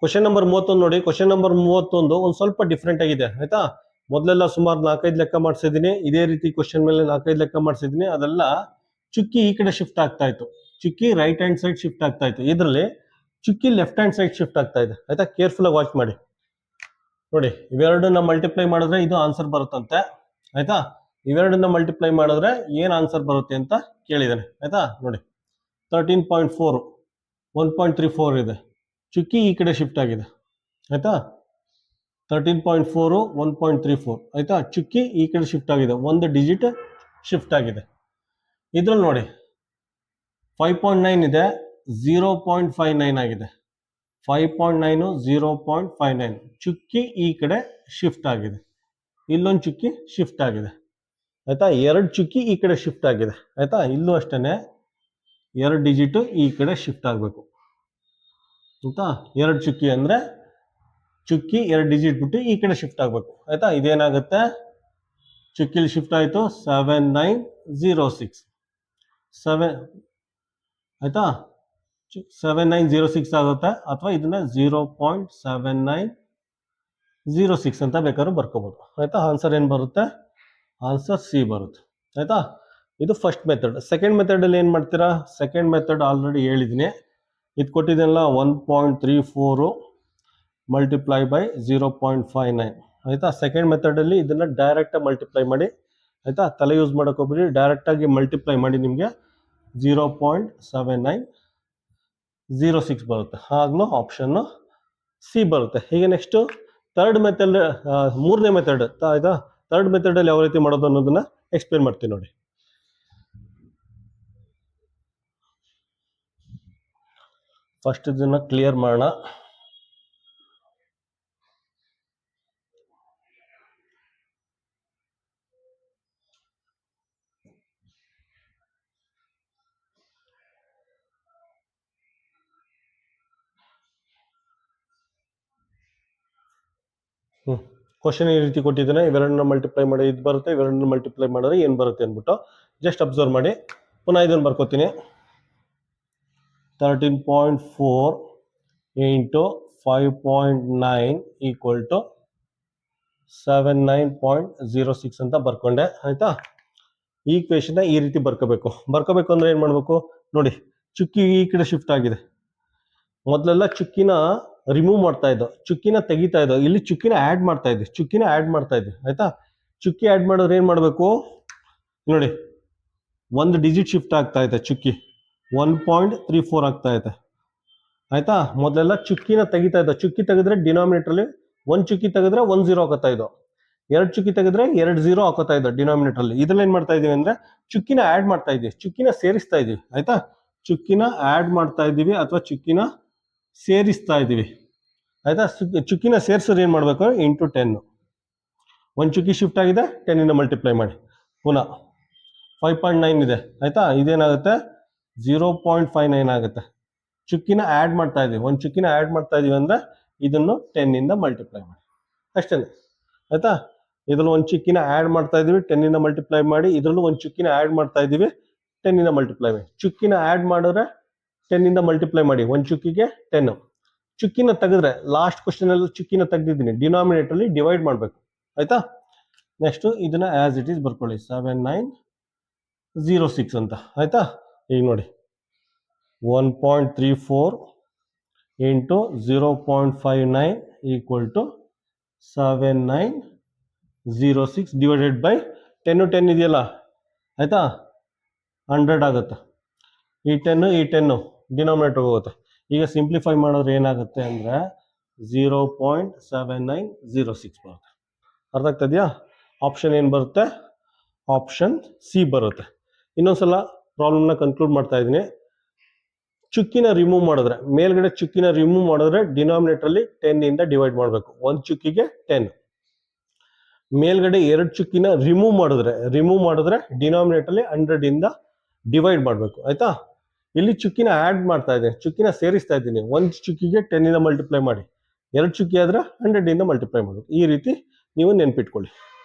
Question number 31 ನೋಡಿ. Question number 31 ಒಂದು ಸ್ವಲ್ಪ ಡಿಫ್ರೆಂಟ್ ಆಗಿದೆ ಆಯ್ತಾ. ಮೊದಲೆಲ್ಲ ಸುಮಾರು 4-5 ಲೆಕ್ಕ ಮಾಡಿಸಿದೀನಿ. ಇದೇ ರೀತಿ ಕ್ವಶನ್ ಮೇಲೆ 4-5 ಲೆಕ್ಕ ಮಾಡಿಸಿದೀನಿ. ಅದೆಲ್ಲ ಚುಕ್ಕಿ ಈ ಕಡೆ ಶಿಫ್ಟ್ ಆಗ್ತಾ ಇತ್ತು, ಚುಕ್ಕಿ ರೈಟ್ ಹ್ಯಾಂಡ್ ಸೈಡ್ ಶಿಫ್ಟ್ ಆಗ್ತಾ ಇತ್ತು. ಇದರಲ್ಲಿ ಚುಕ್ಕಿ ಲೆಫ್ಟ್ ಹ್ಯಾಂಡ್ ಸೈಡ್ ಶಿಫ್ಟ್ ಆಗ್ತಾ ಇದೆ ಆಯ್ತಾ. ಕೇರ್ಫುಲ್ ಆಗಿ ವಾಚ್ ಮಾಡಿ ನೋಡಿ. ಇವೆರಡನ್ನ ಮಲ್ಟಿಪ್ಲೈ ಮಾಡಿದ್ರೆ ಇದು ಆನ್ಸರ್ ಬರುತ್ತಂತೆ ಆಯ್ತಾ. ಇವೆರಡನ್ನ ಮಲ್ಟಿಪ್ಲೈ ಮಾಡಿದ್ರೆ ಏನ್ ಆನ್ಸರ್ ಬರುತ್ತೆ ಅಂತ ಕೇಳಿದಾನೆ ಆಯ್ತಾ. ನೋಡಿ 13.4 1.34 ಇದೆ, ಚುಕ್ಕಿ ಈ ಕಡೆ ಶಿಫ್ಟ್ ಆಗಿದೆ ಆಯ್ತಾ. 13.4 1.34 ಆಯ್ತಾ. ಚುಕ್ಕಿ ಈ ಕಡೆ ಶಿಫ್ಟ್ ಆಗಿದೆ, ಒಂದು ಡಿಜಿಟ್ ಶಿಫ್ಟ್ ಆಗಿದೆ. ಇದ್ರಲ್ಲಿ ನೋಡಿ 5.9 ಇದೆ, 0.59 ಆಗಿದೆ. 5.9 0.59, ಚುಕ್ಕಿ ಈ ಕಡೆ ಶಿಫ್ಟ್ ಆಗಿದೆ, ಇಲ್ಲೊಂದು ಚುಕ್ಕಿ ಶಿಫ್ಟ್ ಆಗಿದೆ ಆಯ್ತಾ. ಎರಡು ಚುಕ್ಕಿ ಈ ಕಡೆ ಶಿಫ್ಟ್ ಆಗಿದೆ ಆಯ್ತಾ. ಇಲ್ಲೂ ಅಷ್ಟೇನೆ ಎರಡು ಡಿಜಿಟ್ ಈ ಕಡೆ ಶಿಫ್ಟ್ ಆಗಬೇಕು ಆಯ್ತಾ. ಎರಡು ಚುಕ್ಕಿ ಅಂದ್ರೆ ಚುಕ್ಕಿ ಎರಡು ಡಿಜಿಟ್ ಬಿಟ್ಟು ಈ ಕಡೆ ಶಿಫ್ಟ್ ಆಗಬೇಕು ಆಯ್ತಾ. ಇದೇನಾಗುತ್ತೆ, ಚುಕ್ಕಿಲಿ ಶಿಫ್ಟ್ ಆಯಿತು 7906 7 ಆಯ್ತಾ. 7906 ಆಗುತ್ತೆ, ಅಥವಾ ಇದನ್ನ 0.7906 ಅಂತ ಬೇಕಾದ್ರೂ ಬರ್ಕೋಬಹುದು ಆಯ್ತಾ. ಆನ್ಸರ್ ಏನು ಬರುತ್ತೆ, ಆನ್ಸರ್ ಸಿ ಬರುತ್ತೆ ಆಯ್ತಾ. ಇದು ಫಸ್ಟ್ ಮೆಥಡ್. ಸೆಕೆಂಡ್ ಮೆಥಡ್ ಅಲ್ಲಿ ಏನ್ ಮಾಡ್ತೀರಾ, ಸೆಕೆಂಡ್ ಮೆಥಡ್ ಆಲ್ರೆಡಿ ಹೇಳಿದ್ದೀನಿ. ಇದು ಕೊಟ್ಟಿದ್ದೆಲ್ಲ 1.34 ಮಲ್ಟಿಪ್ಲೈ ಬೈ 0.59 ಆಯ್ತಾ. ಸೆಕೆಂಡ್ ಮೆಥಡ್ ಅಲ್ಲಿ ಇದನ್ನ ಡೈರೆಕ್ಟ್ ಮಲ್ಟಿಪ್ಲೈ ಮಾಡಿ ಆಯ್ತಾ. ತಲೆ ಯೂಸ್ ಮಾಡಕ್ ಹೋಗ್ಬಿಡಿ, ಡೈರೆಕ್ಟ್ ಆಗಿ ಮಲ್ಟಿಪ್ಲೈ ಮಾಡಿ ನಿಮಗೆ 0.7906 ಬರುತ್ತೆ. ಆಗ್ಲೂ ಆಪ್ಷನ್ ಸಿ ಬರುತ್ತೆ. ಹೀಗೆ ನೆಕ್ಸ್ಟ್ ಥರ್ಡ್ ಮೆಥಡ್, ಮೂರನೇ ಮೆಥಡ್ ಆಯ್ತಾ. ಥರ್ಡ್ ಮೆಥಡ್ ಅಲ್ಲಿ ಯಾವ ರೀತಿ ಮಾಡೋದು ಅನ್ನೋದನ್ನ ಎಕ್ಸ್ಪ್ಲೇನ್ ಮಾಡ್ತೀನಿ ನೋಡಿ. ಫಸ್ಟ್ ಇದನ್ನ ಕ್ಲಿಯರ್ ಮಾಡೋಣ. ಕ್ವಶನ್ ಈ ರೀತಿ ಕೊಟ್ಟಿದ್ದಾನೆ, ಇವೆರಡನ್ನ ಮಲ್ಟಿಪ್ಲೈ ಮಾಡಿ ಇದು ಬರುತ್ತೆ, ಇವೆರಡನ್ನ ಮಲ್ಟಿಪ್ಲೈ ಮಾಡಿದ್ರೆ ಏನು ಬರುತ್ತೆ ಅಂದ್ಬಿಟ್ಟು ಜಸ್ಟ್ ಅಬ್ಸರ್ವ್ ಮಾಡಿ. ಪುನಃ ಇದನ್ನು ಬರ್ಕೋತೀನಿ. 13.4 ಇಂಟು 5.9 ಈಕ್ವಲ್ ಟು 79.06 ಅಂತ ಬರ್ಕೊಂಡೆ ಆಯ್ತಾ. ಈ ಈಕ್ವೇಶನ್ ಈ ರೀತಿ ಬರ್ಕೋಬೇಕು ಅಂದ್ರೆ ಏನ್ ಮಾಡ್ಬೇಕು ನೋಡಿ. ಚುಕ್ಕಿ ಈ ಕಡೆ ಶಿಫ್ಟ್ ಆಗಿದೆ. ಮೊದಲೆಲ್ಲ ಚುಕ್ಕಿನ ರಿಮೂವ್ ಮಾಡ್ತಾ ಇದ್ದೋ, ಚುಕ್ಕಿನ ತೆಗಿತಾ ಇದ್ದೋ. ಇಲ್ಲಿ ಚುಕ್ಕಿನ ಆಡ್ ಮಾಡ್ತಾ ಇದ್ವಿ ಆಯ್ತಾ. ಚುಕ್ಕಿ ಆಡ್ ಮಾಡಿದ್ರೆ ಏನ್ ಮಾಡ್ಬೇಕು ನೋಡಿ, ಒಂದು ಡಿಜಿಟ್ ಶಿಫ್ಟ್ ಆಗ್ತಾ ಇದೆ, ಚುಕ್ಕಿ 1.34 ಆಗ್ತಾ ಇದೆ ಆಯ್ತಾ. ಮೊದಲೆಲ್ಲ ಚುಕ್ಕಿನ ತೆಗಿತಾ ಇದ್ದೋ, ಚುಕ್ಕಿ ತೆಗೆದ್ರೆ ಡಿನಾಮಿನೇಟರ್ ಅಲ್ಲಿ ಒಂದು ಚುಕ್ಕಿ ತೆಗೆದ್ರೆ 1 0 ಹಾಕೋತಾ ಇದ್ದೋ, ಎರಡು ಚುಕ್ಕಿ ತೆಗೆದ್ರೆ 2 0 ಹಾಕೋತಾ ಇದ್ದೋ ಡಿನಾಮಿನೇಟರ್ ಅಲ್ಲಿ. ಇದ್ರಲ್ಲಿ ಏನ್ ಮಾಡ್ತಾ ಇದೀವಿ ಅಂದ್ರೆ ಚುಕ್ಕಿನ ಆಡ್ ಮಾಡ್ತಾ ಇದೀವಿ, ಚುಕ್ಕಿನ ಸೇರಿಸ್ತಾ ಇದೀವಿ ಆಯ್ತಾ. ಚುಕ್ಕಿನ ಆಡ್ ಮಾಡ್ತಾ ಇದೀವಿ ಅಥವಾ ಚುಕ್ಕಿನ ಸೇರಿಸ್ತಾ ಇದೀವಿ ಆಯ್ತಾ. ಚುಕ್ಕಿನ ಸೇರಿಸೋದು ಏನ್ ಮಾಡ್ಬೇಕು, ಇಂಟು 10. ಒಂದು ಚುಕ್ಕಿ ಶಿಫ್ಟ್ ಆಗಿದೆ, 10 ಇಂದ ಮಲ್ಟಿಪ್ಲೈ ಮಾಡಿ. ಪುನಃ 5.9 ಇದೆ ಆಯ್ತಾ. ಇದೇನಾಗುತ್ತೆ 0.59 ಆಗುತ್ತೆ. ಚುಕ್ಕಿನ ಆಡ್ ಮಾಡ್ತಾ ಇದೀವಿ, ಒಂದು ಚುಕ್ಕಿನ ಆಡ್ ಮಾಡ್ತಾ ಇದೀವಿ ಅಂದ್ರೆ ಇದನ್ನು 10 ಇಂದ ಮಲ್ಟಿಪ್ಲೈ ಮಾಡಿ ಅಷ್ಟೇ ಆಯ್ತಾ. ಇದ್ರಲ್ಲಿ ಒಂದು ಚುಕ್ಕಿನ ಆಡ್ ಮಾಡ್ತಾ ಇದೀವಿ, 10 ಇಂದ ಮಲ್ಟಿಪ್ಲೈ ಮಾಡಿ. ಇದ್ರಲ್ಲೂ ಒಂದು ಚುಕ್ಕಿನ ಆಡ್ ಮಾಡ್ತಾ ಇದೀವಿ, 10 ಇಂದ ಮಲ್ಟಿಪ್ಲೈ ಮಾಡಿ. ಚುಕ್ಕಿನ ಆಡ್ ಮಾಡಿದ್ರೆ 10 ಇಂದ ಮಲ್ಟಿಪ್ಲೈ ಮಾಡಿ, ಒಂದು ಚುಕ್ಕಿಗೆ 10. ಚುಕ್ಕಿನ ತೆಗೆದ್ರೆ ಲಾಸ್ಟ್ ಕ್ವಶನ್ ಅಲ್ಲಿ ಚುಕ್ಕಿನ ತೆಗೆದಿದ್ದೀನಿ, ಡಿನಾಮಿನೇಟರ್ ಅಲ್ಲಿ ಡಿವೈಡ್ ಮಾಡಬೇಕು ಆಯ್ತಾ. ನೆಕ್ಸ್ಟ್ ಇದನ್ನ ಆಸ್ ಇಟ್ ಈಸ್ ಬರ್ಕೊಳ್ಳಿ 7906 ಅಂತ ಆಯ್ತಾ. ಈಗ ನೋಡಿ 1.34 into 0.59 equal to 7906 divided by 10 ಇದೆಯಲ್ಲ ಆಯ್ತಾ, 100 ಆಗುತ್ತೆ. ಈ 10 ಡಿನಾಮಿನೇಟರ್ ಹೋಗುತ್ತೆ. ಈಗ ಸಿಂಪ್ಲಿಫೈ ಮಾಡಿದ್ರೆ ಏನಾಗುತ್ತೆ ಅಂದ್ರೆ 0.7906 ಬರುತ್ತೆ. ಅರ್ಥ ಆಗ್ತದೆಯಾ. ಆಪ್ಷನ್ ಏನು ಬರುತ್ತೆ, ಆಪ್ಷನ್ ಸಿ ಬರುತ್ತೆ. ಇನ್ನೊಂದ್ಸಲ ಪ್ರಾಬ್ಲಮ್ನ ಕನ್ಕ್ಲೂಡ್ ಮಾಡ್ತಾ ಇದ್ದೀನಿ. ಚುಕ್ಕಿನ ರಿಮೂವ್ ಮಾಡಿದ್ರೆ, ಮೇಲ್ಗಡೆ ಚುಕ್ಕಿನ ರಿಮೂವ್ ಮಾಡಿದ್ರೆ ಡಿನಾಮಿನೇಟರ್ ಅಲ್ಲಿ 10 ಇಂದ ಡಿವೈಡ್ ಮಾಡಬೇಕು, ಒಂದು ಚುಕ್ಕಿಗೆ 10. ಮೇಲ್ಗಡೆ ಎರಡು ಚುಕ್ಕಿನ ರಿಮೂವ್ ಮಾಡಿದ್ರೆ ಡಿನಾಮಿನೇಟರ್ ಅಲ್ಲಿ 100 ಇಂದ ಡಿವೈಡ್ ಮಾಡಬೇಕು ಆಯ್ತಾ. ಇಲ್ಲಿ ಚುಕ್ಕಿನ ಆಡ್ ಮಾಡ್ತಾ ಇದ್ದೀನಿ, ಚುಕ್ಕಿನ ಸೇರಿಸ್ತಾ ಇದ್ದೀನಿ. ಒಂದು ಚುಕ್ಕಿಗೆ 10 ಇಂದ ಮಲ್ಟಿಪ್ಲೈ ಮಾಡಿ, ಎರಡು ಚುಕ್ಕಿ ಆದ್ರೆ 100 ಇಂದ ಮಲ್ಟಿಪ್ಲೈ ಮಾಡಬೇಕು. ಈ ರೀತಿ ನೀವು ನೆನ್ಪಿಟ್ಕೊಳ್ಳಿ.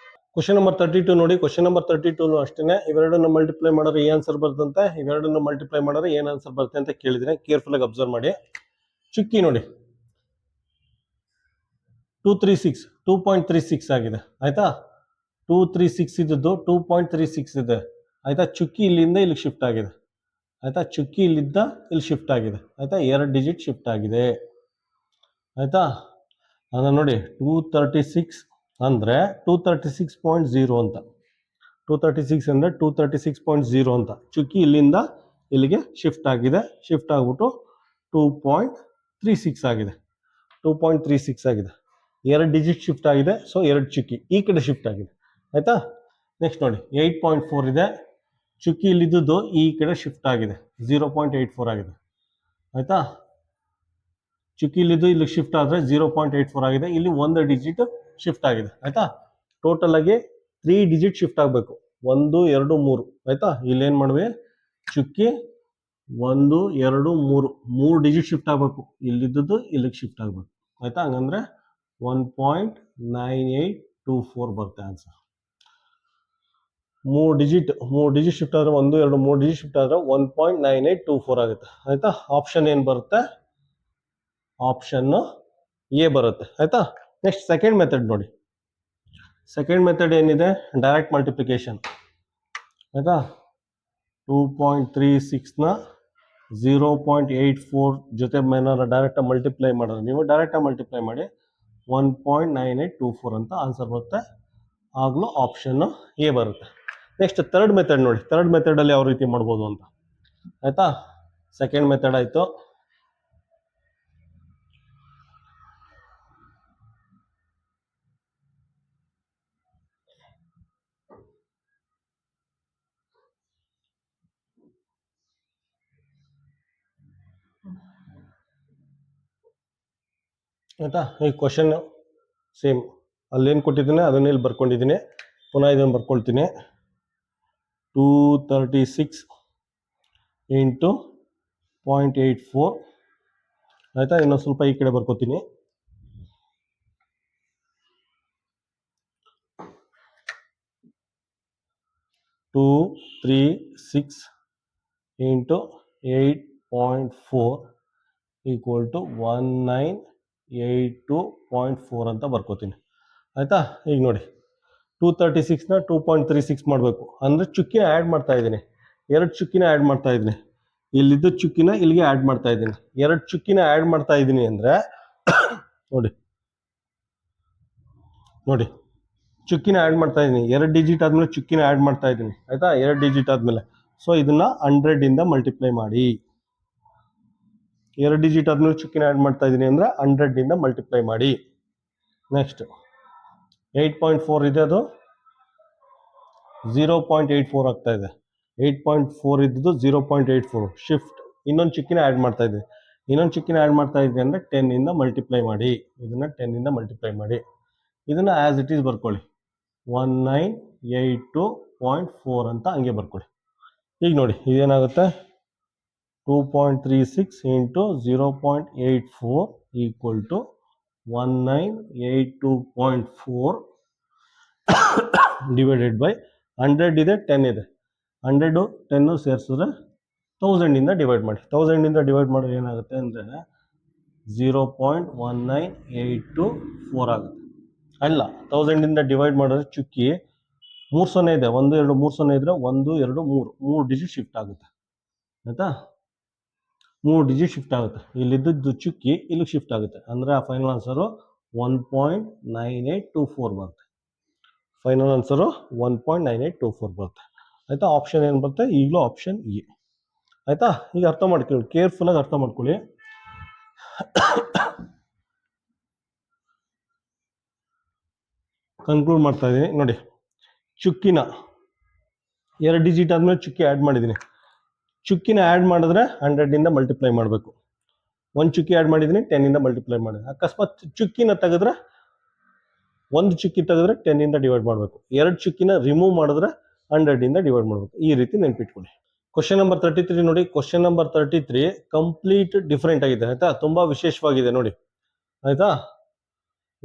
ಕ್ವಶನ್ ನಂಬರ್ 32 ನೋಡಿ. ಕ್ವಶನ್ ನಂಬರ್ 32 ಅಷ್ಟೇ. ಇವೆರಡನ್ನ ಮಲ್ಟಿಪ್ಲೈ ಮಾಡಿದ್ರೆ ಏನ್ ಆನ್ಸರ್ ಬರ್ತಂತೆ, ಇವೆರಡನ್ನ ಮಲ್ಟಿಪ್ಲೈ ಮಾಡಿದ್ರೆ ಏನ್ ಆನ್ಸರ್ ಬರುತ್ತೆ ಅಂತ ಕೇಳಿದ್ರೆ ಕೇರ್ಫುಲ್ ಆಗಿ ಅಬ್ಸರ್ವ್ ಮಾಡಿ. ಚುಕ್ಕಿ ನೋಡಿ, 236 2.36 ಆಗಿದೆ ಆಯ್ತಾ. 236 ಇದ್ದದ್ದು 2.36 ಇದೆ ಆಯ್ತಾ. ಚುಕ್ಕಿ ಇಲ್ಲಿಂದ ಇಲ್ಲಿ ಶಿಫ್ಟ್ ಆಗಿದೆ ಆಯ್ತಾ. ಚುಕ್ಕಿ ಇಲ್ಲಿದ್ದ ಇಲ್ಲಿ ಶಿಫ್ಟ್ ಆಗಿದೆ ಆಯ್ತಾ. 2 ಡಿಜಿಟ್ ಶಿಫ್ಟ್ ಆಗಿದೆ ಆಯ್ತಾ. ಅದನ್ನ ನೋಡಿ 236 ಅಂದರೆ 236.0 ಅಂತ. 236 ಅಂದರೆ 236.0 ಅಂತ. ಚುಕ್ಕಿ ಇಲ್ಲಿಂದ ಇಲ್ಲಿಗೆ ಶಿಫ್ಟ್ ಆಗಿದೆ. ಶಿಫ್ಟ್ ಆಗಿಬಿಟ್ಟು 2.36 ಆಗಿದೆ. 2.36 ಆಗಿದೆ. 2 ಡಿಜಿಟ್ ಶಿಫ್ಟ್ ಆಗಿದೆ. ಸೊ 2 ಚುಕ್ಕಿ ಈ ಕಡೆ ಶಿಫ್ಟ್ ಆಗಿದೆ ಆಯ್ತಾ. ನೆಕ್ಸ್ಟ್ ನೋಡಿ 8.4 ಇದೆ. ಚುಕ್ಕಿ ಇಲ್ಲಿದ್ದು ಈ ಕಡೆ ಶಿಫ್ಟ್ ಆಗಿದೆ. 0.84 ಆಗಿದೆ ಆಯ್ತಾ. ಚುಕ್ಕಿ ಇಲ್ಲಿದ್ದು ಇಲ್ಲಿ ಶಿಫ್ಟ್ ಆದರೆ 0.84 ಆಗಿದೆ. ಇಲ್ಲಿ 1 ಡಿಜಿಟ್ ಶಿಫ್ಟ್ ಆಗಿದೆ ಆಯ್ತಾ. ಟೋಟಲ್ ಆಗಿ 3 ಡಿಜಿಟ್ ಶಿಫ್ಟ್ ಆಗಬೇಕು. 1 2 3 ಆಯ್ತಾ. ಇಲ್ಲೇನು ಮಾಡ್ವಿ, ಚುಕ್ಕಿ 1 2 3 ಡಿಜಿಟ್ ಶಿಫ್ಟ್ ಆಗಬೇಕು. ಇಲ್ಲಿದ್ದು ಇಲ್ಲಿಗೆ ಶಿಫ್ಟ್ ಆಗಬೇಕು ಆಯ್ತಾ. ಹಂಗಂದ್ರೆ 1.9824 ಬರುತ್ತೆ ಆನ್ಸರ್. 3 ಡಿಜಿಟ್ ಶಿಫ್ಟ್ ಆದರೆ 1 2 3 ಡಿಜಿಟ್ ಶಿಫ್ಟ್ ಆದರೆ 1.9824 ಆಗುತ್ತೆ ಆಯ್ತಾ. ಆಪ್ಷನ್ ಏನು ಬರುತ್ತೆ, ಆಪ್ಷನ್ ಎ ಬರುತ್ತೆ ಆಯ್ತಾ. ನೆಕ್ಸ್ಟ್ ಸೆಕೆಂಡ್ ಮೆಥಡ್ ನೋಡಿ. ಸೆಕೆಂಡ್ ಮೆಥಡ್ ಏನಿದೆ, ಡೈರೆಕ್ಟ್ ಮಲ್ಟಿಪ್ಲಿಕೇಶನ್ ಆಯ್ತಾ. 2.36ನ 0.84 ಜೊತೆ ಏನಾದ್ರು ಡೈರೆಕ್ಟಾಗಿ ಮಲ್ಟಿಪ್ಲೈ ಮಾಡಿದ್ರೆ, ನೀವು ಡೈರೆಕ್ಟಾಗಿ ಮಲ್ಟಿಪ್ಲೈ ಮಾಡಿ 1.9824 ಅಂತ ಆನ್ಸರ್ ಬರುತ್ತೆ. ಆಗಲೂ ಆಪ್ಷನ್ ಎ ಬರುತ್ತೆ. ನೆಕ್ಸ್ಟ್ ಥರ್ಡ್ ಮೆಥಡ್ ನೋಡಿ. ಥರ್ಡ್ ಮೆಥಡಲ್ಲಿ ಯಾವ ರೀತಿ ಮಾಡ್ಬೋದು ಅಂತ ಆಯ್ತಾ. ಸೆಕೆಂಡ್ ಮೆಥಡ್ ಆಯಿತು. ಆಯ್ತಾ. ಈ ಕ್ವಶನ್ ಸೇಮ್ ಅಲ್ಲೇನು ಕೊಟ್ಟಿದ್ದೀನಿ ಅದನ್ನ ಇಲ್ಲಿ ಬರ್ಕೊಂಡಿದ್ದೀನಿ. ಪುನಃ ಇದನ್ನು ಬರ್ಕೊಳ್ತೀನಿ. 236 ಇಂಟು 0.84 ಆಯ್ತಾ. ಇನ್ನೊಂದು ಸ್ವಲ್ಪ ಈ ಕಡೆ ಬರ್ಕೋತೀನಿ. 236 ಇಂಟು 8.4 ಈಕ್ವಲ್ ಟು 1982.4 ಅಂತ ಬರ್ಕೋತೀನಿ ಆಯ್ತಾ. ಈಗ ನೋಡಿ 236ನ 2.36 ಮಾಡಬೇಕು ಅಂದರೆ ಚುಕ್ಕಿನ ಆ್ಯಡ್ ಮಾಡ್ತಾ ಇದ್ದೀನಿ. 2 ಚುಕ್ಕಿನ ಆ್ಯಡ್ ಮಾಡ್ತಾ ಇದ್ದೀನಿ. ಇಲ್ಲಿದ್ದ ಚುಕ್ಕಿನ ಇಲ್ಲಿಗೆ ಆ್ಯಡ್ ಮಾಡ್ತಾ ಇದ್ದೀನಿ. 2 ಚುಕ್ಕಿನ ಆ್ಯಡ್ ಮಾಡ್ತಾ ಇದ್ದೀನಿ ಅಂದರೆ ನೋಡಿ ಚುಕ್ಕಿನ ಆ್ಯಡ್ ಮಾಡ್ತಾ ಇದ್ದೀನಿ. 2 ಡಿಜಿಟ್ ಆದಮೇಲೆ ಚುಕ್ಕಿನ ಆ್ಯಡ್ ಮಾಡ್ತಾ ಇದ್ದೀನಿ ಆಯಿತಾ. 2 ಡಿಜಿಟ್ ಆದಮೇಲೆ ಸೊ ಇದನ್ನು 100ಇಂದ ಮಲ್ಟಿಪ್ಲೈ ಮಾಡಿ. 2 ಡಿಜಿಟ್ ಆದಮೇಲೆ ಚುಕ್ಕಿನ ಆ್ಯಡ್ ಮಾಡ್ತಾ ಇದ್ದೀನಿ ಅಂದರೆ 100ಇಂದ ಮಲ್ಟಿಪ್ಲೈ ಮಾಡಿ. ನೆಕ್ಸ್ಟ್ 8.4 ಇದೆ, ಅದು 0.84 ಆಗ್ತಾ ಇದೆ. 8.4 ಇದ್ದು 0.84 ಶಿಫ್ಟ್. ಇನ್ನೊಂದು ಚುಕ್ಕಿನ ಆ್ಯಡ್ ಮಾಡ್ತಾ ಇದ್ದೀನಿ. ಇನ್ನೊಂದು ಚುಕ್ಕಿನ ಆ್ಯಡ್ ಮಾಡ್ತಾ ಇದ್ದೀನಿ ಅಂದರೆ 10ಇಂದ ಮಲ್ಟಿಪ್ಲೈ ಮಾಡಿ. ಇದನ್ನು 10ಇಂದ ಮಲ್ಟಿಪ್ಲೈ ಮಾಡಿ. ಇದನ್ನು ಆ್ಯಸ್ ಇಟ್ ಈಸ್ ಬರ್ಕೊಳ್ಳಿ. 1982.4 ಅಂತ ಹಂಗೆ ಬರ್ಕೊಳ್ಳಿ. ಈಗ ನೋಡಿ ಇದೇನಾಗುತ್ತೆ, 2.36 into 0.84 equal to 1982.4 divided by 100 ಇದೆ 10 ಇದೆ. 100 10 ಸೇರಿಸಿದ್ರೆ 1000ಇಂದ ಡಿವೈಡ್ ಮಾಡಿ. 1000ಇಂದ ಡಿವೈಡ್ ಮಾಡಿದ್ರೆ ಏನಾಗುತ್ತೆ ಅಂದರೆ 0.1984 ಆಗುತ್ತೆ. ಅಲ್ಲ, 1000ಇಂದ ಡಿವೈಡ್ ಮಾಡಿದ್ರೆ ಚುಕ್ಕಿ 3 0 ಇದೆ. 1 2 3 0 ಇದ್ರೆ 1 2 3 ಡಿಜಿಟ್ ಶಿಫ್ಟ್ ಆಗುತ್ತೆ ಆಯಿತಾ. 3 ಡಿಜಿಟ್ ಶಿಫ್ಟ್ ಆಗುತ್ತೆ. ಇಲ್ಲಿದ್ದು ಚುಕ್ಕಿ ಇಲ್ಲಿಗೆ ಶಿಫ್ಟ್ ಆಗುತ್ತೆ ಅಂದರೆ ಆ ಫೈನಲ್ ಆನ್ಸರು 1.9824 ಬರುತ್ತೆ. ಫೈನಲ್ ಆನ್ಸರು 1.9824 ಬರುತ್ತೆ ಆಯಿತಾ. ಆಪ್ಷನ್ ಏನು ಬರುತ್ತೆ, ಈಗಲೂ ಆಪ್ಷನ್ ಎ ಆಯಿತಾ. ಈಗ ಅರ್ಥ ಮಾಡ್ಕೊಳ್ಳಿ, ಕೇರ್ಫುಲ್ಲಾಗಿ ಅರ್ಥ ಮಾಡ್ಕೊಳ್ಳಿ. ಕನ್ಕ್ಲೂಡ್ ಮಾಡ್ತಾ ಇದ್ದೀನಿ ನೋಡಿ. ಚುಕ್ಕಿನ 2 ಡಿಜಿಟ್ ಆದಮೇಲೆ ಚುಕ್ಕಿ ಆ್ಯಡ್ ಮಾಡಿದ್ದೀನಿ. ಚುಕ್ಕಿನ ಆ್ಯಡ್ ಮಾಡಿದ್ರೆ 100ಇಂದ ಮಲ್ಟಿಪ್ಲೈ ಮಾಡಬೇಕು. 1 ಚುಕ್ಕಿ ಆ್ಯಡ್ ಮಾಡಿದ್ದೀನಿ, 10ಇಂದ ಮಲ್ಟಿಪ್ಲೈ ಮಾಡಿದೆ. ಅಕಸ್ಮಾತ್ ಚುಕ್ಕಿನ ತೆಗೆದ್ರೆ 1 ಚುಕ್ಕಿ ತೆಗೆದ್ರೆ 10ಇಂದ ಡಿವೈಡ್ ಮಾಡಬೇಕು. 2 ಚುಕ್ಕಿನ ರಿಮೂವ್ ಮಾಡಿದ್ರೆ 100ಇಂದ ಡಿವೈಡ್ ಮಾಡಬೇಕು. ಈ ರೀತಿ ನೆನ್ಪಿಟ್ಕೊಳ್ಳಿ. ಕ್ವಶನ್ ನಂಬರ್ 33 ನೋಡಿ. ಕ್ವಶನ್ ನಂಬರ್ 33 ಕಂಪ್ಲೀಟ್ ಡಿಫ್ರೆಂಟ್ ಆಗಿದೆ ಆಯಿತಾ. ತುಂಬ ವಿಶೇಷವಾಗಿದೆ ನೋಡಿ ಆಯಿತಾ.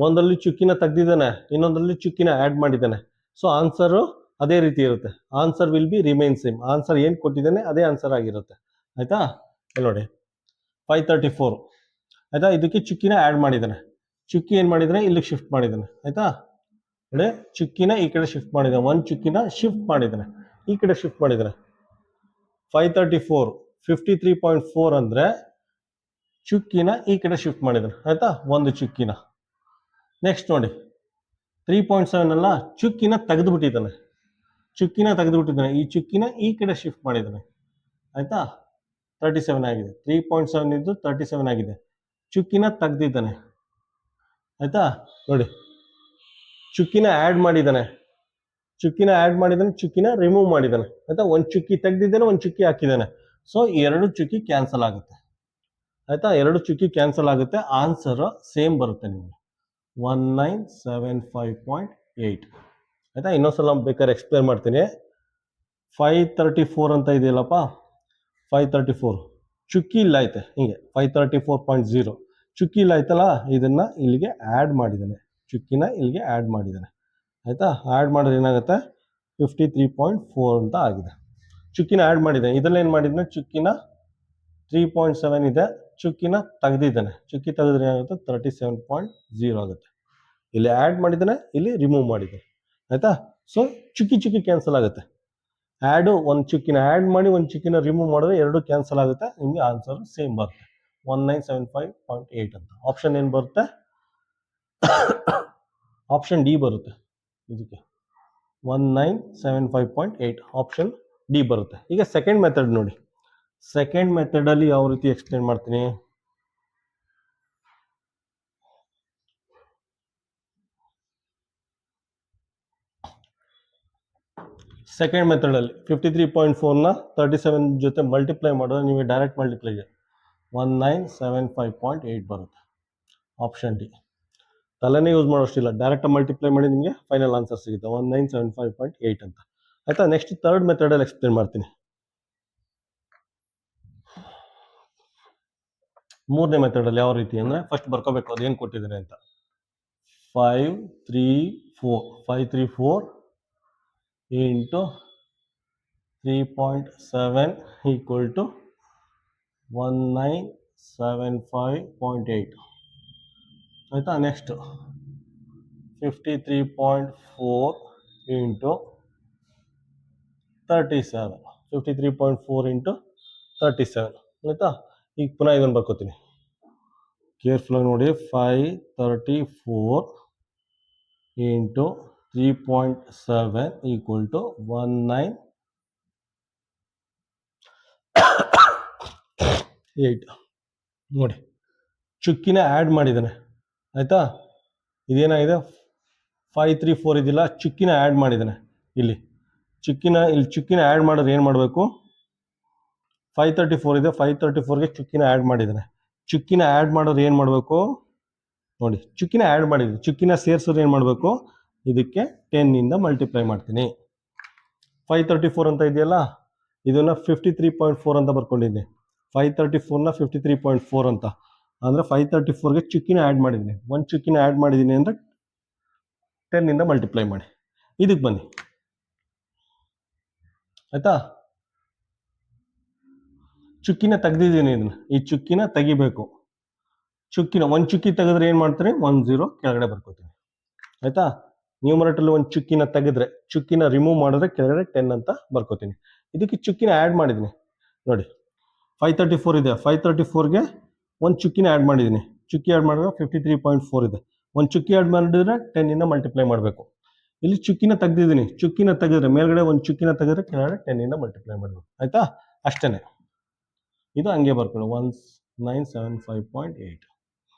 ಒಂದರಲ್ಲಿ ಚುಕ್ಕಿನ ತೆಗ್ದಿದ್ದಾನೆ, ಇನ್ನೊಂದರಲ್ಲಿ ಚುಕ್ಕಿನ ಆ್ಯಡ್ ಮಾಡಿದ್ದಾನೆ. ಸೊ ಆನ್ಸರು ಅದೇ ರೀತಿ ಇರುತ್ತೆ. Answer will be remain same. Answer ಏನು ಕೊಟ್ಟಿದ್ದಾನೆ ಅದೇ ಆನ್ಸರ್ ಆಗಿರುತ್ತೆ ಆಯಿತಾ. ನೋಡಿ 534 ಆಯಿತಾ. ಇದಕ್ಕೆ ಚುಕ್ಕಿನ ಆ್ಯಡ್ ಮಾಡಿದ್ದಾನೆ. ಚುಕ್ಕಿ ಏನು ಮಾಡಿದ್ದಾನೆ ಇಲ್ಲಿಗೆ ಶಿಫ್ಟ್ ಮಾಡಿದ್ದಾನೆ ಆಯಿತಾ. ನೋಡಿ ಚುಕ್ಕಿನ ಈ ಕಡೆ ಶಿಫ್ಟ್ ಮಾಡಿದ್ದಾನೆ, ಒಂದು ಚುಕ್ಕಿನ ಶಿಫ್ಟ್ ಮಾಡಿದ್ದಾನೆ ಈ ಕಡೆ ಶಿಫ್ಟ್ ಮಾಡಿದ್ದಾನೆ. 534 53.4 ಅಂದರೆ ಚುಕ್ಕಿನ ಈ ಕಡೆ ಶಿಫ್ಟ್ ಮಾಡಿದ್ದಾನೆ ಆಯಿತಾ, ಒಂದು ಚುಕ್ಕಿನ. ನೆಕ್ಸ್ಟ್ ನೋಡಿ 3.7 ಅಲ್ಲ, ಚುಕ್ಕಿನ ತೆಗೆದುಬಿಟ್ಟಿದ್ದಾನೆ, ಚುಕ್ಕಿನ ತೆಗೆದುಬಿಟ್ಟಿದ್ದಾನೆ, ಈ ಚುಕ್ಕಿನ ಈ ಕಡೆ ಶಿಫ್ಟ್ ಮಾಡಿದ್ದಾನೆ ಆಯಿತಾ. 37 ಆಗಿದೆ. 3.7 ಇದ್ದು 37 ಆಗಿದೆ. ಚುಕ್ಕಿನ ತೆಗೆದಿದ್ದಾನೆ ಆಯಿತಾ. ನೋಡಿ ಚುಕ್ಕಿನ ಆ್ಯಡ್ ಮಾಡಿದ್ದಾನೆ, ಚುಕ್ಕಿನ ಆ್ಯಡ್ ಮಾಡಿದ್ದಾನೆ, ಚುಕ್ಕಿನ ರಿಮೂವ್ ಮಾಡಿದ್ದಾನೆ ಆಯಿತಾ. ಒಂದು ಚುಕ್ಕಿ ತೆಗೆದಿದ್ದಾನೆ, ಒಂದು ಚುಕ್ಕಿ ಹಾಕಿದ್ದಾನೆ. ಸೊ ಎರಡು ಚುಕ್ಕಿ ಕ್ಯಾನ್ಸಲ್ ಆಗುತ್ತೆ ಆಯಿತಾ, ಎರಡು ಚುಕ್ಕಿ ಕ್ಯಾನ್ಸಲ್ ಆಗುತ್ತೆ. ಆನ್ಸರ್ ಸೇಮ್ ಬರುತ್ತೆ ನಿಮಗೆ 1975.8 ಆಯಿತಾ. ಇನ್ನೊಂದ್ಸಲ ಬೇಕಾದ್ರೆ ಎಕ್ಸ್ಪ್ಲೇನ್ ಮಾಡ್ತೀನಿ. 534 ಅಂತ ಇದೆಯಲ್ಲಪ್ಪ, 534 ಚುಕ್ಕಿ ಇಲ್ಲ ಐತೆ ಹಿಂಗೆ 534.0 ಚುಕ್ಕಿ ಇಲ್ಲ ಆಯ್ತಲ್ಲ, ಇದನ್ನು ಇಲ್ಲಿಗೆ ಆ್ಯಡ್ ಮಾಡಿದ್ದಾನೆ, ಚುಕ್ಕಿನ ಇಲ್ಲಿಗೆ ಆ್ಯಡ್ ಮಾಡಿದ್ದಾನೆ ಆಯಿತಾ. ಆ್ಯಡ್ ಮಾಡಿದ್ರೆ ಏನಾಗುತ್ತೆ 53.4 ಅಂತ ಆಗಿದೆ. ಚುಕ್ಕಿನ ಆ್ಯಡ್ ಮಾಡಿದ್ದಾನೆ, ಇದರಲ್ಲಿ ಏನು ಮಾಡಿದ್ದಾನೆ, ಚುಕ್ಕಿನ 3.7 ಇದೆ, ಚುಕ್ಕಿನ ತೆಗೆದಿದ್ದಾನೆ, ಚುಕ್ಕಿ ತೆಗೆದ್ರೆ ಏನಾಗುತ್ತೆ 37.0 ಆಗುತ್ತೆ. ಇಲ್ಲಿ ಆ್ಯಡ್ ಮಾಡಿದ್ದಾನೆ, ಇಲ್ಲಿ ರಿಮೂವ್ ಮಾಡಿದ್ದಾನೆ ಆಯಿತಾ. ಸೊ ಚುಕ್ಕಿ ಚುಕ್ಕಿ ಕ್ಯಾನ್ಸಲ್ ಆಗುತ್ತೆ. ಆ್ಯಡು ಒಂದು ಚುಕ್ಕಿನ ಆ್ಯಡ್ ಮಾಡಿ ಒಂದು ಚುಕ್ಕಿನ ರಿಮೂವ್ ಮಾಡಿದ್ರೆ ಎರಡು ಕ್ಯಾನ್ಸಲ್ ಆಗುತ್ತೆ, ನಿಮಗೆ ಆನ್ಸರ್ ಸೇಮ್ ಬರುತ್ತೆ 1975.8 ಅಂತ. ಆಪ್ಷನ್ ಏನು ಬರುತ್ತೆ, ಆಪ್ಷನ್ ಡಿ ಬರುತ್ತೆ ಇದಕ್ಕೆ 1975.8 ಆಪ್ಷನ್ ಡಿ ಬರುತ್ತೆ. ಈಗ ಸೆಕೆಂಡ್ ಮೆಥಡ್ ನೋಡಿ, ಸೆಕೆಂಡ್ ಮೆಥಡಲ್ಲಿ ಯಾವ ರೀತಿ ಎಕ್ಸ್ಪ್ಲೇನ್ ಮಾಡ್ತೀನಿ. ಸೆಕೆಂಡ್ ಮೆಥಡಲ್ಲಿ 53.4ನ 37 ಜೊತೆ ಮಲ್ಟಿಪ್ಲೈ ಮಾಡಿದ್ರೆ ನಿಮಗೆ ಡೈರೆಕ್ಟ್ ಮಲ್ಟಿಪ್ಲೈಗೆ 1975.8 ಬರುತ್ತೆ. Option D. ತಲೆನೇ ಯೂಸ್ ಮಾಡೋಷ್ಟಿಲ್ಲ, ಡೈರೆಕ್ಟ್ ಮಲ್ಟಿಪ್ಲೈ ಮಾಡಿ ನಿಮಗೆ ಫೈನಲ್ ಆನ್ಸರ್ ಸಿಗುತ್ತೆ 1975.8 ಅಂತ ಆಯಿತಾ. ನೆಕ್ಸ್ಟ್ ಥರ್ಡ್ ಮೆಥಡಲ್ಲಿ ಎಕ್ಸ್ಪ್ಲೇನ್ ಮಾಡ್ತೀನಿ. ಮೂರನೇ ಮೆಥಡಲ್ಲಿ ಯಾವ ರೀತಿ ಅಂದರೆ, ಫಸ್ಟ್ ಬರ್ಕೋಬೇಕು ಅದೇನು ಕೊಟ್ಟಿದ್ದೀನಿ ಅಂತ. 534 into 3.7 equal to 1975.8 ಆಯಿತಾ. ನೆಕ್ಸ್ಟ್ 53.4 into 37 53.4 into 37 ಆಯಿತಾ. ಈಗ ಪುನಃ ಇದನ್ನು ಬರ್ಕೋತೀನಿ, ಕೇರ್ಫುಲ್ಲಾಗಿ ನೋಡಿ. 534 into 3.7 equal to 19.8 ನೋಡಿ. ಚುಕ್ಕಿನ ಆ್ಯಡ್ ಮಾಡಿದ್ದಾನೆ ಆಯಿತಾ. ಇದೇನಾಗಿದೆ 534 ಇದಿಲ್ಲ, ಚುಕ್ಕಿನ ಆ್ಯಡ್ ಮಾಡಿದ್ದಾನೆ ಇಲ್ಲಿ ಚುಕ್ಕಿನ ಆ್ಯಡ್ ಮಾಡಿದ್ರೆ ಏನು ಮಾಡಬೇಕು, 534 ಇದೆ, 534ಗೆ ಚುಕ್ಕಿನ ಆ್ಯಡ್ ಮಾಡಿದ್ದಾನೆ. ಚುಕ್ಕಿನ ಆ್ಯಡ್ ಮಾಡೋದು ಏನು ಮಾಡಬೇಕು ನೋಡಿ, ಚುಕ್ಕಿನ ಆ್ಯಡ್ ಮಾಡಿದ್ದೀನಿ, ಚುಕ್ಕಿನ ಸೇರಿಸೋದು ಏನು ಮಾಡಬೇಕು, ಇದಕ್ಕೆ 10 ಮಲ್ಟಿಪ್ಲೈ ಮಾಡ್ತೀನಿ. 534 ಅಂತ ಇದೆಯಲ್ಲ, ಇದನ್ನು 53.4 ಅಂತ ಬರ್ಕೊಂಡಿದ್ದೀನಿ. 534ನ 53.4 ಅಂತ ಅಂದರೆ 534ಗೆ ಚುಕ್ಕಿನ ಆ್ಯಡ್ ಮಾಡಿದ್ದೀನಿ, ಒಂದು ಚುಕ್ಕಿನ ಆ್ಯಡ್ ಮಾಡಿದ್ದೀನಿ ಅಂದರೆ 10 ಮಲ್ಟಿಪ್ಲೈ ಮಾಡಿ. ಇದಕ್ಕೆ ಬನ್ನಿ ಆಯಿತಾ. ಚುಕ್ಕಿನ ತೆಗೆದಿದ್ದೀನಿ, ಇದನ್ನು ಈ ಚುಕ್ಕಿನ ತೆಗಿಬೇಕು. ಚುಕ್ಕಿನ ಒಂದು ಚುಕ್ಕಿ ತೆಗೆದ್ರೆ ಏನು ಮಾಡ್ತೀನಿ, 10 ಕೆಳಗಡೆ ಬರ್ಕೋತೀನಿ ಆಯಿತಾ. ನ್ಯೂಮರೇಟರ್ಲಿ ಒಂದು ಚುಕ್ಕಿನ ತೆಗೆದ್ರೆ, ಚುಕ್ಕಿನ ರಿಮೂವ್ ಮಾಡಿದ್ರೆ ಕೆಳಗಡೆ 10 ಅಂತ ಬರ್ಕೋತೀನಿ. ಇದಕ್ಕೆ ಚುಕ್ಕಿನ ಆ್ಯಡ್ ಮಾಡಿದ್ದೀನಿ ನೋಡಿ, 534 ಇದೆ, 534ಗೆ ಒಂದು ಚುಕ್ಕಿನ ಆ್ಯಡ್ ಮಾಡಿದ್ದೀನಿ, ಚುಕ್ಕಿ ಆ್ಯಡ್ ಮಾಡಿದ್ರೆ 53.4 ಇದೆ, ಒಂದು ಚುಕ್ಕಿ ಆ್ಯಡ್ ಮಾಡಿದ್ರೆ 10 ಮಲ್ಟಿಪ್ಲೈ ಮಾಡಬೇಕು. ಇಲ್ಲಿ ಚುಕ್ಕಿನ ತೆಗೆದಿದ್ದೀನಿ, ಚುಕ್ಕಿನ ತೆಗೆದ್ರೆ ಮೇಲ್ಗಡೆ ಒಂದು ಚುಕ್ಕಿನ ತೆಗೆದ್ರೆ ಕೆಳಗಡೆ 10 ಮಲ್ಟಿಪ್ಲೈ ಮಾಡಬೇಕು ಆಯಿತಾ. ಅಷ್ಟೇ, ಇದು ಹಂಗೆ ಬರ್ಕೊಳ್ಳಿ 1975.8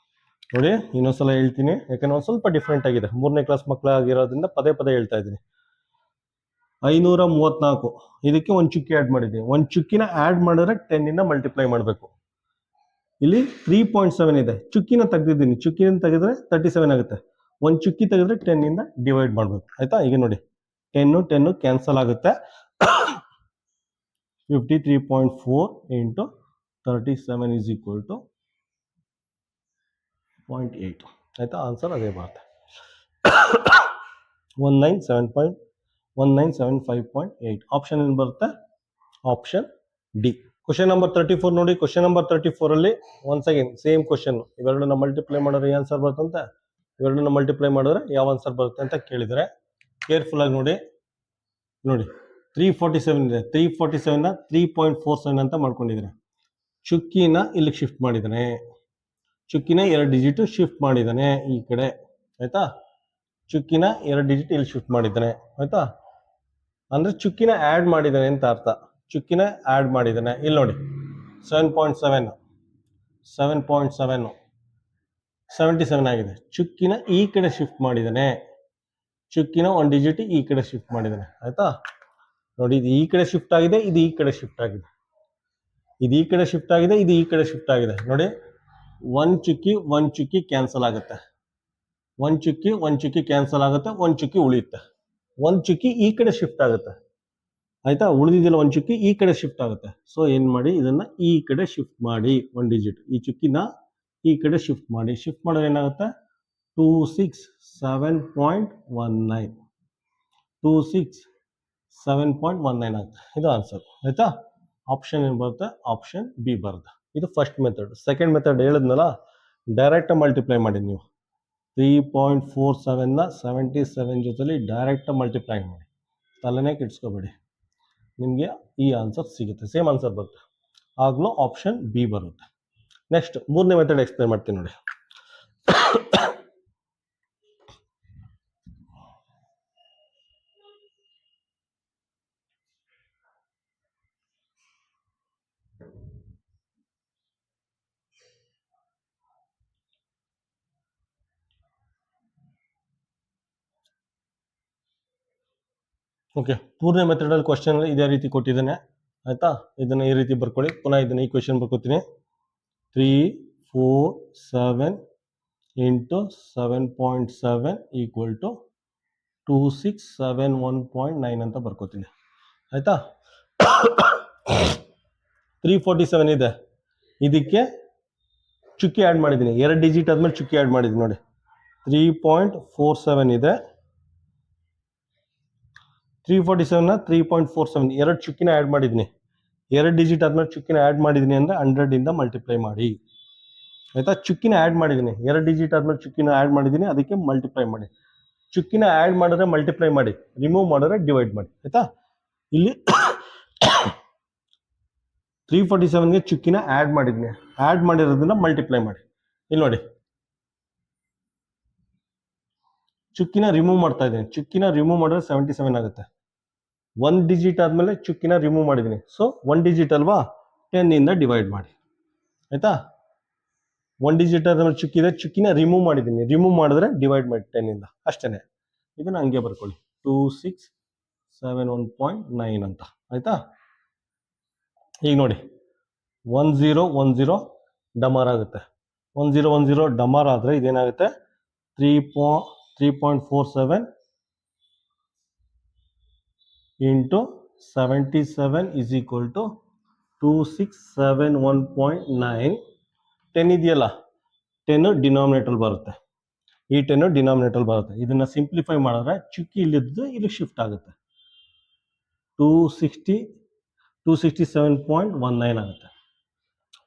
ನೋಡಿ. ಇನ್ನೊಂದ್ಸಲ ಹೇಳ್ತೀನಿ, ಯಾಕಂದ್ರೆ ಒಂದು ಸ್ವಲ್ಪ ಡಿಫ್ರೆಂಟ್ ಆಗಿದೆ, ಮೂರನೇ ಕ್ಲಾಸ್ ಮಕ್ಕಳಾಗಿರೋದ್ರಿಂದ ಪದೇ ಪದೇ ಹೇಳ್ತಾ ಇದ್ದೀನಿ. 534 ಇದಕ್ಕೆ ಒಂದು ಚುಕ್ಕಿ ಆ್ಯಡ್ ಮಾಡಿದ್ದೀನಿ, ಒಂದು ಚುಕ್ಕಿನ ಆ್ಯಡ್ ಮಾಡಿದ್ರೆ 10 ಮಲ್ಟಿಪ್ಲೈ ಮಾಡಬೇಕು. ಇಲ್ಲಿ 3.7 ಇದೆ, ಚುಕ್ಕಿನ ತೆಗೆದಿದ್ದೀನಿ, ಚುಕ್ಕಿನ ತೆಗೆದ್ರೆ 37 ಆಗುತ್ತೆ, ಒಂದು ಚುಕ್ಕಿ ತೆಗೆದ್ರೆ 10 ಡಿವೈಡ್ ಮಾಡಬೇಕು ಆಯಿತಾ. ಈಗ ನೋಡಿ 10 ಕ್ಯಾನ್ಸಲ್ ಆಗುತ್ತೆ. 53.4 into 37 is equal to 0.8 ಆಯಿತಾ. ಆನ್ಸರ್ ಅದೇ ಬರುತ್ತೆ 1975.8. ಆಪ್ಷನ್ ಏನು ಬರುತ್ತೆ, ಆಪ್ಷನ್ ಡಿ. ಕ್ವಶನ್ ನಂಬರ್ 34 ನೋಡಿ. ಕ್ವಶನ್ ನಂಬರ್ 34 ಅಲ್ಲಿ ಒನ್ಸ್ ಅಗೇನ್ ಸೇಮ್ ಕ್ವಶನ್, ಇವೆರಡನ್ನ ಮಲ್ಟಿಪ್ಲೈ ಮಾಡಿದ್ರೆ ಆನ್ಸರ್ ಬರುತ್ತಂತೆ, ಇವೆರಡನ್ನ ಮಲ್ಟಿಪ್ಲೈ ಮಾಡಿದ್ರೆ ಯಾವ ಆನ್ಸರ್ ಬರುತ್ತೆ ಅಂತ ಕೇಳಿದರೆ ಕೇರ್ಫುಲ್ ಆಗಿ ನೋಡಿ. ನೋಡಿ 347 ಇದೆ, 347 ನ 3.47 ಅಂತ ಮಾಡ್ಕೊಂಡಿದ್ದಾರೆ. ಚುಕ್ಕಿನ ಇಲ್ಲಿಗೆ ಶಿಫ್ಟ್ ಮಾಡಿದ್ದಾನೆ, ಚುಕ್ಕಿನ 2 ಡಿಜಿಟ್ ಶಿಫ್ಟ್ ಮಾಡಿದ್ದಾನೆ ಈ ಕಡೆ, ಆಯ್ತಾ. ಚುಕ್ಕಿನ 2 ಡಿಜಿಟ್ ಇಲ್ಲಿ ಶಿಫ್ಟ್ ಮಾಡಿದ್ದಾನೆ, ಆಯ್ತಾ. ಅಂದ್ರೆ ಚುಕ್ಕಿನ ಆಡ್ ಮಾಡಿದ್ದಾನೆ ಅಂತ ಅರ್ಥ. ಚುಕ್ಕಿನ ಆಡ್ ಮಾಡಿದ್ದಾನೆ. ಇಲ್ಲಿ ನೋಡಿ 7.7 77 ಆಗಿದೆ. ಚುಕ್ಕಿನ ಈ ಕಡೆ ಶಿಫ್ಟ್ ಮಾಡಿದ್ದಾನೆ, ಚುಕ್ಕಿನ 1 ಡಿಜಿಟ್ ಈ ಕಡೆ ಶಿಫ್ಟ್ ಮಾಡಿದ್ದಾನೆ, ಆಯ್ತಾ. ನೋಡಿ ಇದು ಈ ಕಡೆ ಶಿಫ್ಟ್ ಆಗಿದೆ, ಇದು ಈ ಕಡೆ ಶಿಫ್ಟ್ ಆಗಿದೆ, ಇದು ಈ ಕಡೆ ಶಿಫ್ಟ್ ಆಗಿದೆ, ಇದು ಈ ಕಡೆ ಶಿಫ್ಟ್ ಆಗಿದೆ. ನೋಡಿ ಒಂದು ಚುಕ್ಕಿ ಕ್ಯಾನ್ಸಲ್ ಆಗುತ್ತೆ, ಒಂದು ಚುಕ್ಕಿ ಕ್ಯಾನ್ಸಲ್ ಆಗುತ್ತೆ, ಒಂದು ಚುಕ್ಕಿ ಉಳಿಯುತ್ತೆ, ಒಂದು ಚುಕ್ಕಿ ಈ ಕಡೆ ಶಿಫ್ಟ್ ಆಗುತ್ತೆ, ಆಯ್ತಾ. ಉಳಿದಿದ್ದಿಲ್ಲ ಒಂದು ಚುಕ್ಕಿ ಈ ಕಡೆ ಶಿಫ್ಟ್ ಆಗುತ್ತೆ. ಸೊ ಏನ್ ಮಾಡಿ, ಇದನ್ನ ಈ ಕಡೆ ಶಿಫ್ಟ್ ಮಾಡಿ, 1 ಡಿಜಿಟ್ ಈ ಚುಕ್ಕಿನ ಈ ಕಡೆ ಶಿಫ್ಟ್ ಮಾಡಿ. ಶಿಫ್ಟ್ ಮಾಡಿದ್ರೆ ಏನಾಗುತ್ತೆ, 267.19 267.19 ಆಗುತ್ತೆ. ಇದು ಆನ್ಸರ್, ಆಯ್ತಾ. ಆಪ್ಷನ್ ಏನು ಬರುತ್ತೆ, ಆಪ್ಷನ್ ಬಿ ಬರುತ್ತೆ. ಇದು ಫಸ್ಟ್ ಮೆಥಡ್. ಸೆಕೆಂಡ್ ಮೆಥಡ್ ಹೇಳಿದ್ನಲ್ಲ, ಡೈರೆಕ್ಟ್ ಮಲ್ಟಿಪ್ಲೈ ಮಾಡಿ ನೀವು. 3.47 ನ 77 ಜೊತೆಲಿ ಡೈರೆಕ್ಟ್ ಮಲ್ಟಿಪ್ಲೈ ಮಾಡಿ, ತಲೆನೇ ಕೆಡ್ಸ್ಕೋಬೇಡಿ, ನಿಮಗೆ ಈ ಆನ್ಸರ್ ಸಿಗುತ್ತೆ, ಸೇಮ್ ಆನ್ಸರ್ ಬರುತ್ತೆ. ಆಗಲೂ ಆಪ್ಷನ್ ಬಿ ಬರುತ್ತೆ. ನೆಕ್ಸ್ಟ್ ಮೂರನೇ ಮೆಥಡ್ ಎಕ್ಸ್ಪ್ಲೇನ್ ಮಾಡ್ತೀನಿ ನೋಡಿ. ಓಕೆ, ಮೂರನೇ ಮೆಥಡ್ ಅಲ್ಲಿ ಕ್ವಶನ್ ಇದೇ ರೀತಿ ಕೊಟ್ಟಿದ್ದಾನೆ, ಆಯ್ತಾ. ಇದನ್ನ ಈ ರೀತಿ ಬರ್ಕೊಳ್ಳಿ. ಪುನಃ ಇದನ್ನ ಈ ಕ್ವಶನ್ ಬರ್ಕೋತೀನಿ. 347 ಇಂಟು 7.7 ಈಕ್ವಲ್ ಟು 2671.9 ಅಂತ ಬರ್ಕೋತೀನಿ, ಆಯ್ತಾ. 347 ಇದೆ, ಇದಕ್ಕೆ ಚುಕ್ಕಿ ಆ್ಯಡ್ ಮಾಡಿದ್ದೀನಿ, 2 ಡಿಜಿಟ್ ಆದ್ಮೇಲೆ ಚುಕ್ಕಿ ಆ್ಯಡ್ ಮಾಡಿದ್ದೀನಿ ನೋಡಿ. 3.47 ಇದೆ, 347 ನ 3.47 2 ಚುಕ್ಕಿನ ಆ್ಯಡ್ ಮಾಡಿದ್ದೀನಿ, 2 ಡಿಜಿಟ್ ಆದ್ಮೇಲೆ ಚುಕ್ಕಿನ ಆ್ಯಡ್ ಮಾಡಿದ್ದೀನಿ ಅಂದರೆ 100 ಇಂದ ಮಲ್ಟಿಪ್ಲೈ ಮಾಡಿ, ಆಯ್ತಾ. ಚುಕ್ಕಿನ ಆ್ಯಡ್ ಮಾಡಿದ್ದೀನಿ, 2 ಡಿಜಿಟ್ ಆದ್ಮೇಲೆ ಚುಕ್ಕಿನ ಆ್ಯಡ್ ಮಾಡಿದ್ದೀನಿ, ಅದಕ್ಕೆ ಮಲ್ಟಿಪ್ಲೈ ಮಾಡಿ. ಚುಕ್ಕಿನ ಆ್ಯಡ್ ಮಾಡಿದ್ರೆ ಮಲ್ಟಿಪ್ಲೈ ಮಾಡಿ, ರಿಮೂವ್ ಮಾಡಿದ್ರೆ ಡಿವೈಡ್ ಮಾಡಿ, ಆಯ್ತಾ. ಇಲ್ಲಿ 347ಗೆ ಚುಕ್ಕಿನ ಆ್ಯಡ್ ಮಾಡಿದ್ದೀನಿ, ಆ್ಯಡ್ ಮಾಡಿರೋದನ್ನ ಮಲ್ಟಿಪ್ಲೈ ಮಾಡಿ. ಇಲ್ಲಿ ನೋಡಿ ಚುಕ್ಕಿನ ರಿಮೂವ್ ಮಾಡ್ತಾ ಇದ್ದೀನಿ, ಚುಕ್ಕಿನ ರಿಮೂವ್ ಮಾಡಿದ್ರೆ 77 ಆಗುತ್ತೆ. 1 ಡಿಜಿಟ್ ಆದ್ಮೇಲೆ ಚುಕ್ಕಿನ ರಿಮೂವ್ ಮಾಡಿದ್ದೀನಿ, ಸೊ 1 ಡಿಜಿಟ್ ಅಲ್ವಾ, 10 ಇಂದ ಡಿವೈಡ್ ಮಾಡಿ, ಆಯ್ತಾ. 1 ಡಿಜಿಟ್ ಆದ್ಮೇಲೆ ಚುಕ್ಕಿದೆ, ಚುಕ್ಕಿನ ರಿಮೂವ್ ಮಾಡಿದ್ದೀನಿ, ರಿಮೂವ್ ಮಾಡಿದ್ರೆ ಡಿವೈಡ್ ಮಾಡಿ 10 ಇಂದ, ಅಷ್ಟೇನೆ. ಇದನ್ನ ಹಂಗೆ ಬರ್ಕೊಳ್ಳಿ, 2671.9 ಅಂತ, ಆಯ್ತಾ. ಈಗ ನೋಡಿ 1010 ಡಮಾರ್ ಆಗುತ್ತೆ, 1010 ಡಮಾರ್ ಆದ್ರೆ ಇದೇನಾಗುತ್ತೆ, 3.47 ಇಂಟು 77 ಇಸ್ ಈಕ್ವಲ್ ಟು 2671.9. 10 ಇದೆಯಲ್ಲ, 10 ಡಿನಾಮಿನೇಟರ್ ಬರುತ್ತೆ, ಈ 10 ಡಿನಾಮಿನೇಟರ್ ಬರುತ್ತೆ. ಇದನ್ನ ಸಿಂಪ್ಲಿಫೈ ಮಾಡಿದ್ರೆ ಚುಕ್ಕಿ ಇಲ್ಲಿದ್ದು ಇಲ್ಲಿ ಶಿಫ್ಟ್ ಆಗುತ್ತೆ, 267.19 ಆಗುತ್ತೆ,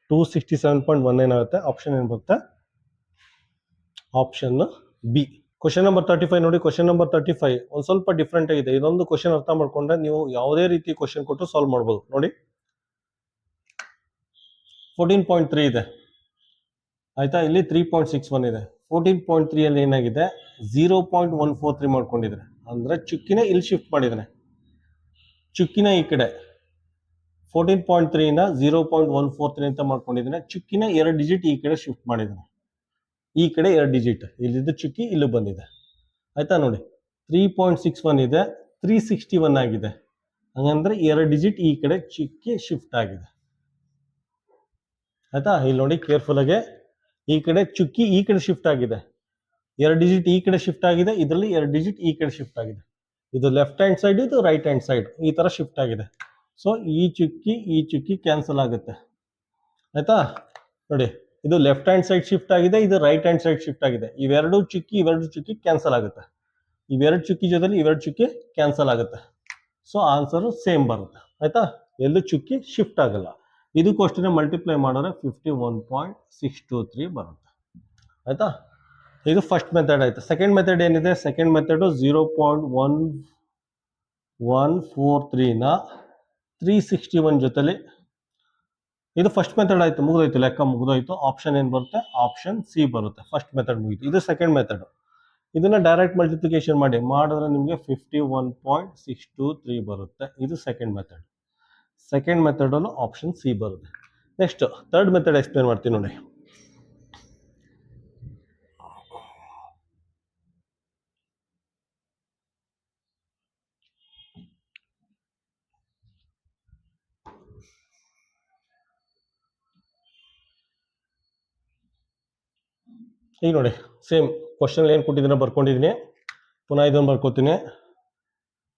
267.19 ಆಗುತ್ತೆ. ಆಪ್ಷನ್ ಏನು ಬರುತ್ತೆ, ಆಪ್ಷನ್ ಬಿ. ಕ್ವಶನ್ ನಂಬರ್ 35 ನೋಡಿ. ಕ್ವಶನ್ ನಂಬರ್ 35 ಒಂದು ಸ್ವಲ್ಪ ಡಿಫ್ರೆಂಟ್ ಆಗಿದೆ. ಇದೊಂದು ಕ್ವಶನ್ ಅರ್ಥ ಮಾಡ್ಕೊಂಡ್ರೆ ನೀವು ಯಾವುದೇ ರೀತಿ ಕ್ವಶನ್ ಕೊಟ್ಟು ಸಾಲ್ವ್ ಮಾಡ್ಬೋದು. ನೋಡಿ 14.3 ಇದೆ, ಆಯ್ತಾ. ಇಲ್ಲಿ 3.61 ಇದೆ. 14.3 ಅಲ್ಲಿ ಏನಾಗಿದೆ, 0.143 ಮಾಡ್ಕೊಂಡಿದ್ರೆ, ಅಂದ್ರೆ ಚುಕ್ಕಿನ ಇಲ್ಲಿ ಶಿಫ್ಟ್ ಮಾಡಿದ್ದಾನೆ, ಚುಕ್ಕಿನ ಈ ಕಡೆ 14.3 ನ 0.143 ಅಂತ ಮಾಡ್ಕೊಂಡಿದ್ದಾನೆ. ಚುಕ್ಕಿನ 2 ಡಿಜಿಟ್ ಈ ಕಡೆ ಶಿಫ್ಟ್ ಮಾಡಿದ್ದಾನೆ, ಈ ಕಡೆ 2 ಡಿಜಿಟ್, ಇಲ್ಲಿದ್ದ ಚುಕ್ಕಿ ಇಲ್ಲಿ ಬಂದಿದೆ, ಆಯ್ತಾ. ನೋಡಿ 3.61 ಇದೆ, 361 ಆಗಿದೆ, ಹಂಗಂದ್ರೆ 2 ಡಿಜಿಟ್ ಈ ಕಡೆ ಚುಕ್ಕಿ ಶಿಫ್ಟ್ ಆಗಿದೆ, ಆಯ್ತಾ. ಇಲ್ಲಿ ನೋಡಿ ಕೇರ್ಫುಲ್ ಆಗಿ, ಈ ಕಡೆ ಚುಕ್ಕಿ ಈ ಕಡೆ ಶಿಫ್ಟ್ ಆಗಿದೆ, 2 ಡಿಜಿಟ್ ಈ ಕಡೆ ಶಿಫ್ಟ್ ಆಗಿದೆ, ಇದರಲ್ಲಿ 2 ಡಿಜಿಟ್ ಈ ಕಡೆ ಶಿಫ್ಟ್ ಆಗಿದೆ. ಇದು ಲೆಫ್ಟ್ ಹ್ಯಾಂಡ್ ಸೈಡ್, ಇದು ರೈಟ್ ಹ್ಯಾಂಡ್ ಸೈಡ್, ಈ ತರ ಶಿಫ್ಟ್ ಆಗಿದೆ. ಸೊ ಈ ಚುಕ್ಕಿ ಕ್ಯಾನ್ಸಲ್ ಆಗುತ್ತೆ, ಆಯ್ತಾ. ನೋಡಿ ಇದು ಲೆಫ್ಟ್ ಹ್ಯಾಂಡ್ ಸೈಡ್ ಶಿಫ್ಟ್ ಆಗಿದೆ, ಇದು ರೈಟ್ ಹ್ಯಾಂಡ್ ಸೈಡ್ ಶಿಫ್ಟ್ ಆಗಿದೆ. ಇವೆರಡು ಚುಕ್ಕಿ ಕ್ಯಾನ್ಸಲ್ ಆಗುತ್ತೆ, ಇವೆರಡು ಚುಕ್ಕಿ ಜೊತೆಲಿ ಇವೆರಡು ಚುಕ್ಕಿ ಕ್ಯಾನ್ಸಲ್ ಆಗುತ್ತೆ. ಸೊ ಆನ್ಸರ್ ಸೇಮ್ ಬರುತ್ತೆ, ಆಯ್ತಾ. ಎಲ್ಲೂ ಚುಕ್ಕಿ ಶಿಫ್ಟ್ ಆಗಲ್ಲ. ಇದಕ್ಕೂ ಅಷ್ಟೇ ಮಲ್ಟಿಪ್ಲೈ ಮಾಡಿದ್ರೆ 51.623 ಬರುತ್ತೆ. ಆಯ್ತಾ, ಇದು ಫಸ್ಟ್ ಮೆಥಡ್ ಆಯ್ತು. ಸೆಕೆಂಡ್ ಮೆಥಡ್ ಏನಿದೆ, ಸೆಕೆಂಡ್ ಮೆಥಡು 0.1143ನ 361 ಜೊತೆಲಿ, ಇದು ಫಸ್ಟ್ ಮೆಥಡ್ ಆಯ್ತು, ಮುಗಿದೋಯ್ತು, ಲೆಕ್ಕ ಮುಗಿದೋಯ್ತು. ಆಪ್ಷನ್ ಏನು ಬರುತ್ತೆ, ಆಪ್ಷನ್ ಸಿ ಬರುತ್ತೆ. ಫಸ್ಟ್ ಮೆಥಡ್ ಮುಗಿತು. ಇದು ಸೆಕೆಂಡ್ ಮೆಥಡ್. ಇದನ್ನ ಡೈರೆಕ್ಟ್ ಮಲ್ಟಿಪ್ಲಿಕೇಶನ್ ಮಾಡಿದ್ರೆ ನಿಮಗೆ 51.623 ಬರುತ್ತೆ. ಇದು ಸೆಕೆಂಡ್ ಮೆಥಡ್. ಸೆಕೆಂಡ್ ಮೆಥಡಲ್ಲೂ ಆಪ್ಷನ್ ಸಿ ಬರುತ್ತೆ. ನೆಕ್ಸ್ಟ್ ಥರ್ಡ್ ಮೆಥಡ್ ಎಕ್ಸ್ಪ್ಲೇನ್ ಮಾಡ್ತೀನಿ ನೋಡಿ. ಈಗ ನೋಡಿ, ಸೇಮ್ ಕ್ವಶನ್ ಏನು ಕೊಟ್ಟಿದ್ದೀನಿ ಬರ್ಕೊಂಡಿದ್ದೀನಿ, ಪುನಃ ಇದನ್ನು ಬರ್ಕೋತೀನಿ.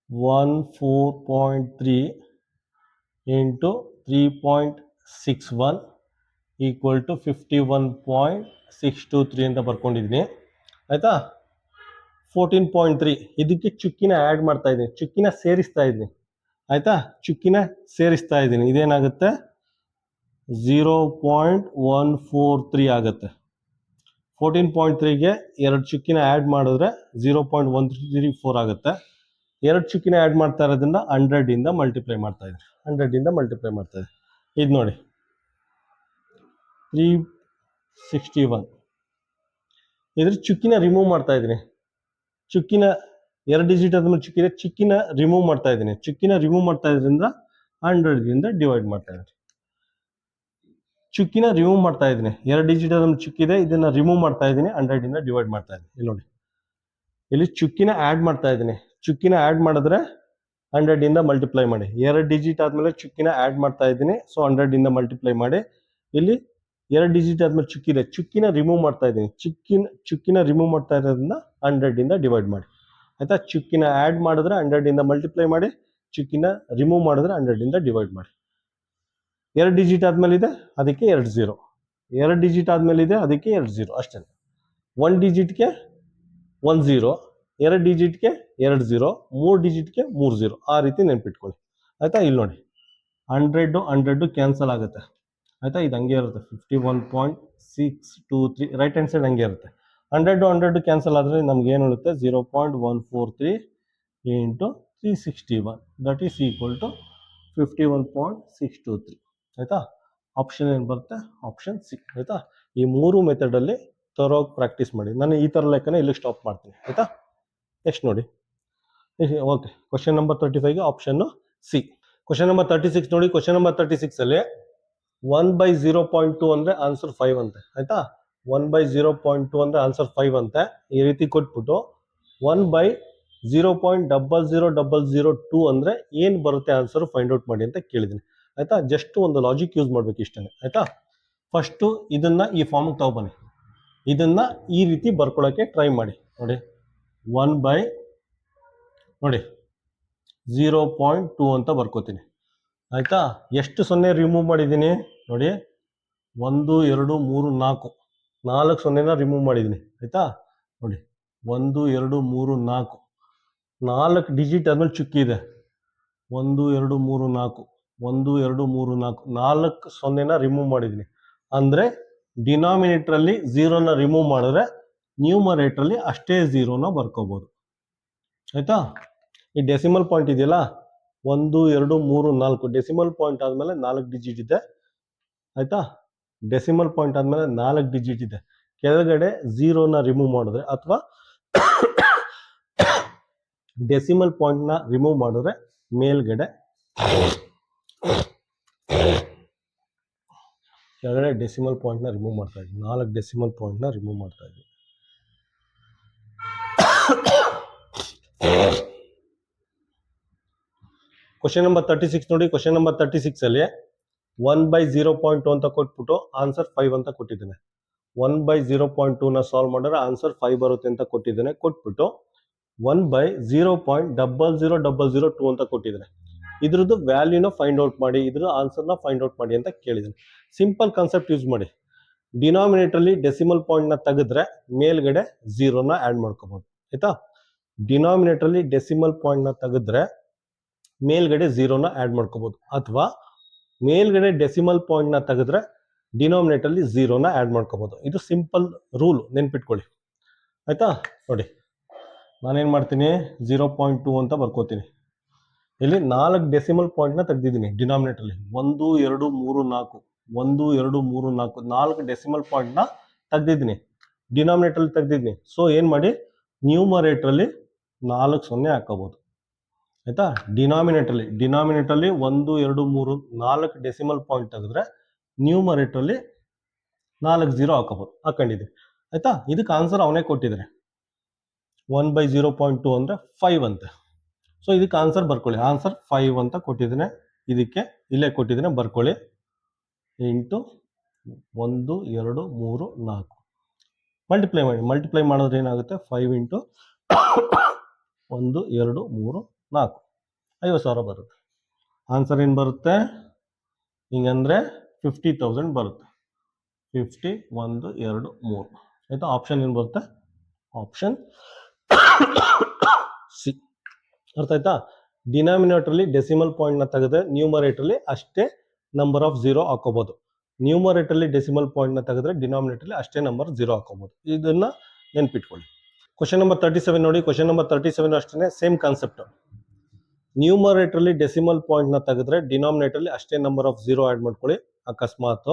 14.3 ಇಂಟು 3.61 ಈಕ್ವಲ್ ಟು 51.623 ಅಂತ ಬರ್ಕೊಂಡಿದ್ದೀನಿ. ಆಯಿತಾ, 14.3 ಇದಕ್ಕೆ ಚುಕ್ಕಿನ ಆ್ಯಡ್ ಮಾಡ್ತಾ ಇದ್ದೀನಿ, ಚುಕ್ಕಿನ ಸೇರಿಸ್ತಾ ಇದ್ದೀನಿ. ಆಯಿತಾ, ಚುಕ್ಕಿನ ಸೇರಿಸ್ತಾ ಇದ್ದೀನಿ. ಇದೇನಾಗುತ್ತೆ, 0.143 ಆಗುತ್ತೆ. 14.3ಗೆ ಎರಡು ಚುಕ್ಕಿನ ಆ್ಯಡ್ ಮಾಡಿದ್ರೆ 0.134 ಆಗುತ್ತೆ. ಎರಡು ಚುಕ್ಕಿನ ಆ್ಯಡ್ ಮಾಡ್ತಾ ಇರೋದ್ರಿಂದ 100 ಮಲ್ಟಿಪ್ಲೈ ಮಾಡ್ತಾ ಇದ್ದೀನಿ. 100 ಮಲ್ಟಿಪ್ಲೈ ಮಾಡ್ತಾ ಇದ್ದೀನಿ. ಇದು ನೋಡಿ 361. ಇದ್ರ ಚುಕ್ಕಿನ ರಿಮೂವ್ ಮಾಡ್ತಾ ಇದ್ದೀನಿ. ಚುಕ್ಕಿನ ಎರಡು ಡಿಜಿಟ್ ಆದ್ಮೇಲೆ ಚುಕ್ಕಿನ ರಿಮೂವ್ ಮಾಡ್ತಾ ಇದ್ದೀನಿ. ಚುಕ್ಕಿನ ರಿಮೂವ್ ಮಾಡ್ತಾ ಇದ್ರಿಂದ 100 ಡಿವೈಡ್ ಮಾಡ್ತಾ ಇದ್ದೀನಿ. ಚುಕ್ಕಿನ ರಿಮೂವ್ ಮಾಡ್ತಾ ಇದ್ದೀನಿ. ಎರಡು ಡಿಜಿಟ್ ಆದ್ಮೇಲೆ ಚುಕ್ಕಿದೆ, ಇದನ್ನ ರಿಮೂವ್ ಮಾಡ್ತಾ ಇದ್ದೀನಿ, 100 ಡಿವೈಡ್ ಮಾಡ್ತಾ ಇದ್ದೀನಿ. ಇಲ್ಲಿ ನೋಡಿ, ಇಲ್ಲಿ ಚುಕ್ಕಿನ ಆ್ಯಡ್ ಮಾಡ್ತಾ ಇದ್ದೀನಿ. ಚುಕ್ಕಿನ ಆ್ಯಡ್ ಮಾಡಿದ್ರೆ 100 ಮಲ್ಟಿಪ್ಲೈ ಮಾಡಿ. ಎರಡು ಡಿಜಿಟ್ ಆದ್ಮೇಲೆ ಚುಕ್ಕಿನ ಆ್ಯಡ್ ಮಾಡ್ತಾ ಇದ್ದೀನಿ, ಸೊ 100 ಮಲ್ಟಿಪ್ಲೈ ಮಾಡಿ. ಇಲ್ಲಿ ಎರಡು ಡಿಜಿಟ್ ಆದ್ಮೇಲೆ ಚುಕ್ಕಿದೆ, ಚುಕ್ಕಿನ ರಿಮೂವ್ ಮಾಡ್ತಾ ಇದ್ದೀನಿ. ಚುಕ್ಕಿನ ರಿಮೂವ್ ಮಾಡ್ತಾ ಇರೋದ್ರಿಂದ 100 ಡಿವೈಡ್ ಮಾಡಿ. ಆಯ್ತಾ, ಚುಕ್ಕಿನ ಆ್ಯಡ್ ಮಾಡಿದ್ರೆ 100 ಮಲ್ಟಿಪ್ಲೈ ಮಾಡಿ, ಚುಕ್ಕಿನ ರಿಮೂವ್ ಮಾಡಿದ್ರೆ 100 ಡಿವೈಡ್ ಮಾಡಿ. ಎರಡು ಡಿಜಿಟ್ ಆದ್ಮೇಲೆ ಇದೆ, ಅದಕ್ಕೆ 2 0. ಎರಡು ಡಿಜಿಟ್ ಆದ್ಮೇಲೆ ಇದೆ, ಅದಕ್ಕೆ 2 0 ಅಷ್ಟೇ. 1 ಡಿಜಿಟ್ಗೆ 1 0, ಎರಡು ಡಿಜಿಟ್ಗೆ 2 0, 3 ಡಿಜಿಟ್ಗೆ 3 0. ಆ ರೀತಿ ನೆನ್ಪಿಟ್ಕೊಳ್ಳಿ. ಆಯ್ತಾ, ಇಲ್ಲಿ ನೋಡಿ 100 ಕ್ಯಾನ್ಸಲ್ ಆಗುತ್ತೆ. ಆಯ್ತಾ, ಇದು ಹಂಗೆ ಇರುತ್ತೆ. 51.623 ರೈಟ್ ಹ್ಯಾಂಡ್ ಸೈಡ್ ಹಂಗೆ ಇರುತ್ತೆ. 100 ಕ್ಯಾನ್ಸಲ್ ಆದರೆ ನಮ್ಗೆ ಏನು ಉಳುತ್ತೆ, 0.143 into 361 that is equal to 51.623. ಆಯ್ತಾ, ಆಪ್ಷನ್ ಏನು ಬರುತ್ತೆ, ಆಪ್ಷನ್ ಸಿ. ಆಯ್ತಾ, ಈ ಮೂರು ಮೆಥಡಲ್ಲಿ ತರೋಗಿ ಪ್ರಾಕ್ಟೀಸ್ ಮಾಡಿ. ನಾನು ಈ ಥರ ಲೆಕ್ಕನ ಇಲ್ಲಿ ಸ್ಟಾಪ್ ಮಾಡ್ತೀನಿ. ಆಯ್ತಾ, ನೆಕ್ಸ್ಟ್ ನೋಡಿ. ಓಕೆ, ಕ್ವಶನ್ ನಂಬರ್ 35ಗೆ ಆಪ್ಷನ್ನು ಸಿ. ಕ್ವಶನ್ ನಂಬರ್ 36 ನೋಡಿ. ಕ್ವಶನ್ ನಂಬರ್ 36ಅಲ್ಲಿ 1/0.2 ಅಂದರೆ ಆನ್ಸರ್ 5 ಅಂತೆ. ಆಯ್ತಾ, 1/0.2 ಅಂದರೆ ಆನ್ಸರ್ 5 ಅಂತೆ. ಈ ರೀತಿ ಕೊಟ್ಬಿಟ್ಟು 1/0.00002 ಅಂದರೆ ಏನು ಬರುತ್ತೆ ಆನ್ಸರ್ ಫೈಂಡ್ ಔಟ್ ಮಾಡಿ ಅಂತ ಕೇಳಿದ್ದೀನಿ. ಆಯ್ತಾ, ಜಸ್ಟ್ ಒಂದು ಲಾಜಿಕ್ ಯೂಸ್ ಮಾಡ್ಬೇಕು ಇಷ್ಟೇ. ಆಯ್ತಾ, ಫಸ್ಟು ಇದನ್ನ ಈ ಫಾರ್ಮ್ಗೆ ತಗೊಬನ್ನಿ. ಇದನ್ನ ಈ ರೀತಿ ಬರ್ಕೊಳ್ಳೋಕ್ಕೆ ಟ್ರೈ ಮಾಡಿ. ನೋಡಿ 0.2 ಅಂತ ಬರ್ಕೋತೀನಿ. ಆಯ್ತಾ, ಎಷ್ಟು 0 ರಿಮೂವ್ ಮಾಡಿದ್ದೀನಿ ನೋಡಿ, 1 2 3 4 4 0ನ ರಿಮೂವ್ ಮಾಡಿದ್ದೀನಿ. ಆಯ್ತಾ, ನೋಡಿ 1 2 3 4 4 ಡಿಜಿಟ್ ಆದ್ಮೇಲೆ ಚುಕ್ಕಿ ಇದೆ. 1 2 3 4 1 2 3 4 4 0ನ ರಿಮೂವ್ ಮಾಡಿದ್ದೀನಿ. ಅಂದರೆ ಡಿನಾಮಿನೇಟ್ರಲ್ಲಿ 0ನ ರಿಮೂವ್ ಮಾಡಿದ್ರೆ ನ್ಯೂಮರೇಟ್ರಲ್ಲಿ ಅಷ್ಟೇ 0ನ ಬರ್ಕೋಬೋದು. ಆಯ್ತಾ, ಈ ಡೆಸಿಮಲ್ ಪಾಯಿಂಟ್ ಇದೆಯಲ್ಲ, 1 2 3 4 ಡೆಸಿಮಲ್ ಪಾಯಿಂಟ್ ಆದಮೇಲೆ 4 ಡಿಜಿಟ್ ಇದೆ. ಆಯ್ತಾ, ಡೆಸಿಮಲ್ ಪಾಯಿಂಟ್ ಆದಮೇಲೆ 4 ಡಿಜಿಟ್ ಇದೆ. ಕೆಳಗಡೆ 0ನ ರಿಮೂವ್ ಮಾಡಿದ್ರೆ ಅಥವಾ ಡೆಸಿಮಲ್ ಪಾಯಿಂಟ್ನ ರಿಮೂವ್ ಮಾಡಿದ್ರೆ ಮೇಲ್ಗಡೆ ಕೆಳಗಡೆ ಡೆಸಿಮಲ್ ಪಾಯಿಂಟ್ನ ರಿಮೂವ್ ಮಾಡ್ತಾ ಇದ್ವಿ. 4 ಡೆಸಿಮಲ್ ಪಾಯಿಂಟ್ನ ರಿಮೂವ್ ಮಾಡ್ತಾ ಇದ್ವಿ. ಕ್ವಶನ್ ನಂಬರ್ 36 ನೋಡಿ. ಕ್ವಶನ್ ನಂಬರ್ 36 ಅಲ್ಲಿ 1/0.2 ಅಂತ ಕೊಟ್ಬಿಟ್ಟು ಆನ್ಸರ್ 5 ಅಂತ ಕೊಟ್ಟಿದ್ದೇನೆ. 1/0.2ನ ಸಾಲ್ವ್ ಮಾಡಿದ್ರೆ ಆನ್ಸರ್ 5 ಬರುತ್ತೆ ಅಂತ ಕೊಟ್ಟಿದ್ದೇನೆ. ಕೊಟ್ಬಿಟ್ಟು 1/0.00002 ಅಂತ ಕೊಟ್ಟಿದ್ದೇನೆ. ಇದ್ರದ್ದು ವ್ಯಾಲ್ಯೂನ ಫೈಂಡ್ ಔಟ್ ಮಾಡಿ, ಇದ್ರ ಆನ್ಸರ್ನ ಫೈಂಡ್ ಔಟ್ ಮಾಡಿ ಅಂತ ಕೇಳಿದ್ದೇನೆ. ಸಿಂಪಲ್ ಕಾನ್ಸೆಪ್ಟ್ ಯೂಸ್ ಮಾಡಿ. ಡಿನಾಮಿನೇಟ್ರಲ್ಲಿ ಡೆಸಿಮಲ್ ಪಾಯಿಂಟ್ನ ತೆಗೆದ್ರೆ ಮೇಲ್ಗಡೆ 0ನ ಆ್ಯಡ್ ಮಾಡ್ಕೋಬಹುದು. ಆಯ್ತಾ, ಡಿನಾಮಿನೇಟ್ರಲ್ಲಿ ಡೆಸಿಮಲ್ ಪಾಯಿಂಟ್ನ ತೆಗೆದ್ರೆ ಮೇಲ್ಗಡೆ 0ನ ಆ್ಯಡ್ ಮಾಡ್ಕೋಬಹುದು. ಅಥವಾ ಮೇಲ್ಗಡೆ ಡೆಸಿಮಲ್ ಪಾಯಿಂಟ್ನ ತೆಗೆದ್ರೆ ಡಿನಾಮಿನೇಟರ್ಲಿ ಝೀರೋನ ಆ್ಯಡ್ ಮಾಡ್ಕೋಬೋದು. ಇದು ಸಿಂಪಲ್ ರೂಲ್, ನೆನ್ಪಿಟ್ಕೊಳ್ಳಿ ಆಯಿತಾ. ನೋಡಿ ನಾನೇನು ಮಾಡ್ತೀನಿ, 0.2 ಅಂತ ಬರ್ಕೋತೀನಿ. ಇಲ್ಲಿ 4 ಡೆಸಿಮಲ್ ಪಾಯಿಂಟ್ನ ತೆಗೆದಿದ್ದೀನಿ ಡಿನಾಮಿನೇಟರ್ಲಿ. 1 2 3 4 1 2 3 4 4 ಡೆಸಿಮಲ್ ಪಾಯಿಂಟ್ನ ತೆಗೆದಿದ್ದೀನಿ, ಡಿನಾಮಿನೇಟರ್ಲಿ ತೆಗೆದಿದ್ದೀನಿ. ಸೊ ಏನು ಮಾಡಿ, ನ್ಯೂಮರೇಟ್ರಲ್ಲಿ 4 0 ಹಾಕೋಬೋದು ಆಯಿತಾ. ಡಿನಾಮಿನೇಟರ್ಲಿ 1 2 3 4 ಡೆಸಿಮಲ್ ಪಾಯಿಂಟ್ ತೆಗೆದ್ರೆ ನ್ಯೂಮರೇಟ್ರಲ್ಲಿ 4 0 ಹಾಕೋಬೋದು, ಹಾಕೊಂಡಿದ್ದೀನಿ ಆಯಿತಾ. ಇದಕ್ಕೆ ಆನ್ಸರ್ ಅವನೇ ಕೊಟ್ಟಿದ್ದಾರೆ. 1/0.2 ಅಂದರೆ 5 ಅಂತೆ. ಸೊ ಇದಕ್ಕೆ ಆನ್ಸರ್ ಬರ್ಕೊಳ್ಳಿ, ಆನ್ಸರ್ 5 ಅಂತ ಕೊಟ್ಟಿದ್ದೇನೆ. ಇದಕ್ಕೆ ಇಲ್ಲೇ ಕೊಟ್ಟಿದ್ದೇನೆ, ಬರ್ಕೊಳ್ಳಿ. ಇಂಟು 1 2 3 4 ಮಲ್ಟಿಪ್ಲೈ ಮಾಡಿ. ಮಲ್ಟಿಪ್ಲೈ ಮಾಡಿದ್ರೆ ಏನಾಗುತ್ತೆ, 5 ಇಂಟು 1 2 3 4 50,000 ಬರುತ್ತೆ. ಆನ್ಸರ್ ಏನು ಬರುತ್ತೆ ಹಿಂಗಂದರೆ 50,000 ಬರುತ್ತೆ. 50 1 2 3 ಆಯಿತಾ. ಆಪ್ಷನ್ ಏನು ಬರುತ್ತೆ, ಆಪ್ಷನ್ ಸಿ. ಅರ್ಥ ಆಯ್ತಾ. ಡಿನಾಮಿನೇಟರ್ಲಿ ಡೆಸಿಮಲ್ ಪಾಯಿಂಟ್ನ ತೆಗೆದ್ರೆ ನ್ಯೂಮರೇಟರ್ಲಿ ಅಷ್ಟೇ ನಂಬರ್ ಆಫ್ 0 ಹಾಕೋಬೋದು. ನ್ಯೂಮರೇಟರ್ಲಿ ಡೆಸಿಮಲ್ ಪಾಯಿಂಟ್ನ ತೆಗೆದ್ರೆ ಡಿನಾಮಿನೇಟರ್ಲಿ ಅಷ್ಟೇ ನಂಬರ್ 0 ಹಾಕೋಬೋದು. ಇದನ್ನ ನೆನ್ಪಿಟ್ಕೊಳ್ಳಿ. ಕ್ವಶನ್ ನಂಬರ್ 37 ನೋಡಿ. ಕ್ವಶನ್ ನಂಬರ್ 37 ಅಷ್ಟೇ ಸೇಮ್ ಕಾನ್ಸೆಪ್ಟ್. ನ್ಯೂಮರೇಟರ್ಲಿ ಡೆಸಿಮಲ್ ಪಾಯಿಂಟ್ನ ತೆಗೆದ್ರೆ ಡಿನಾಮಿನೇಟರ್ಲಿ ಅಷ್ಟೇ ನಂಬರ್ ಆಫ್ 0 ಆ್ಯಡ್ ಮಾಡ್ಕೊಳ್ಳಿ. ಅಕಸ್ಮಾತ್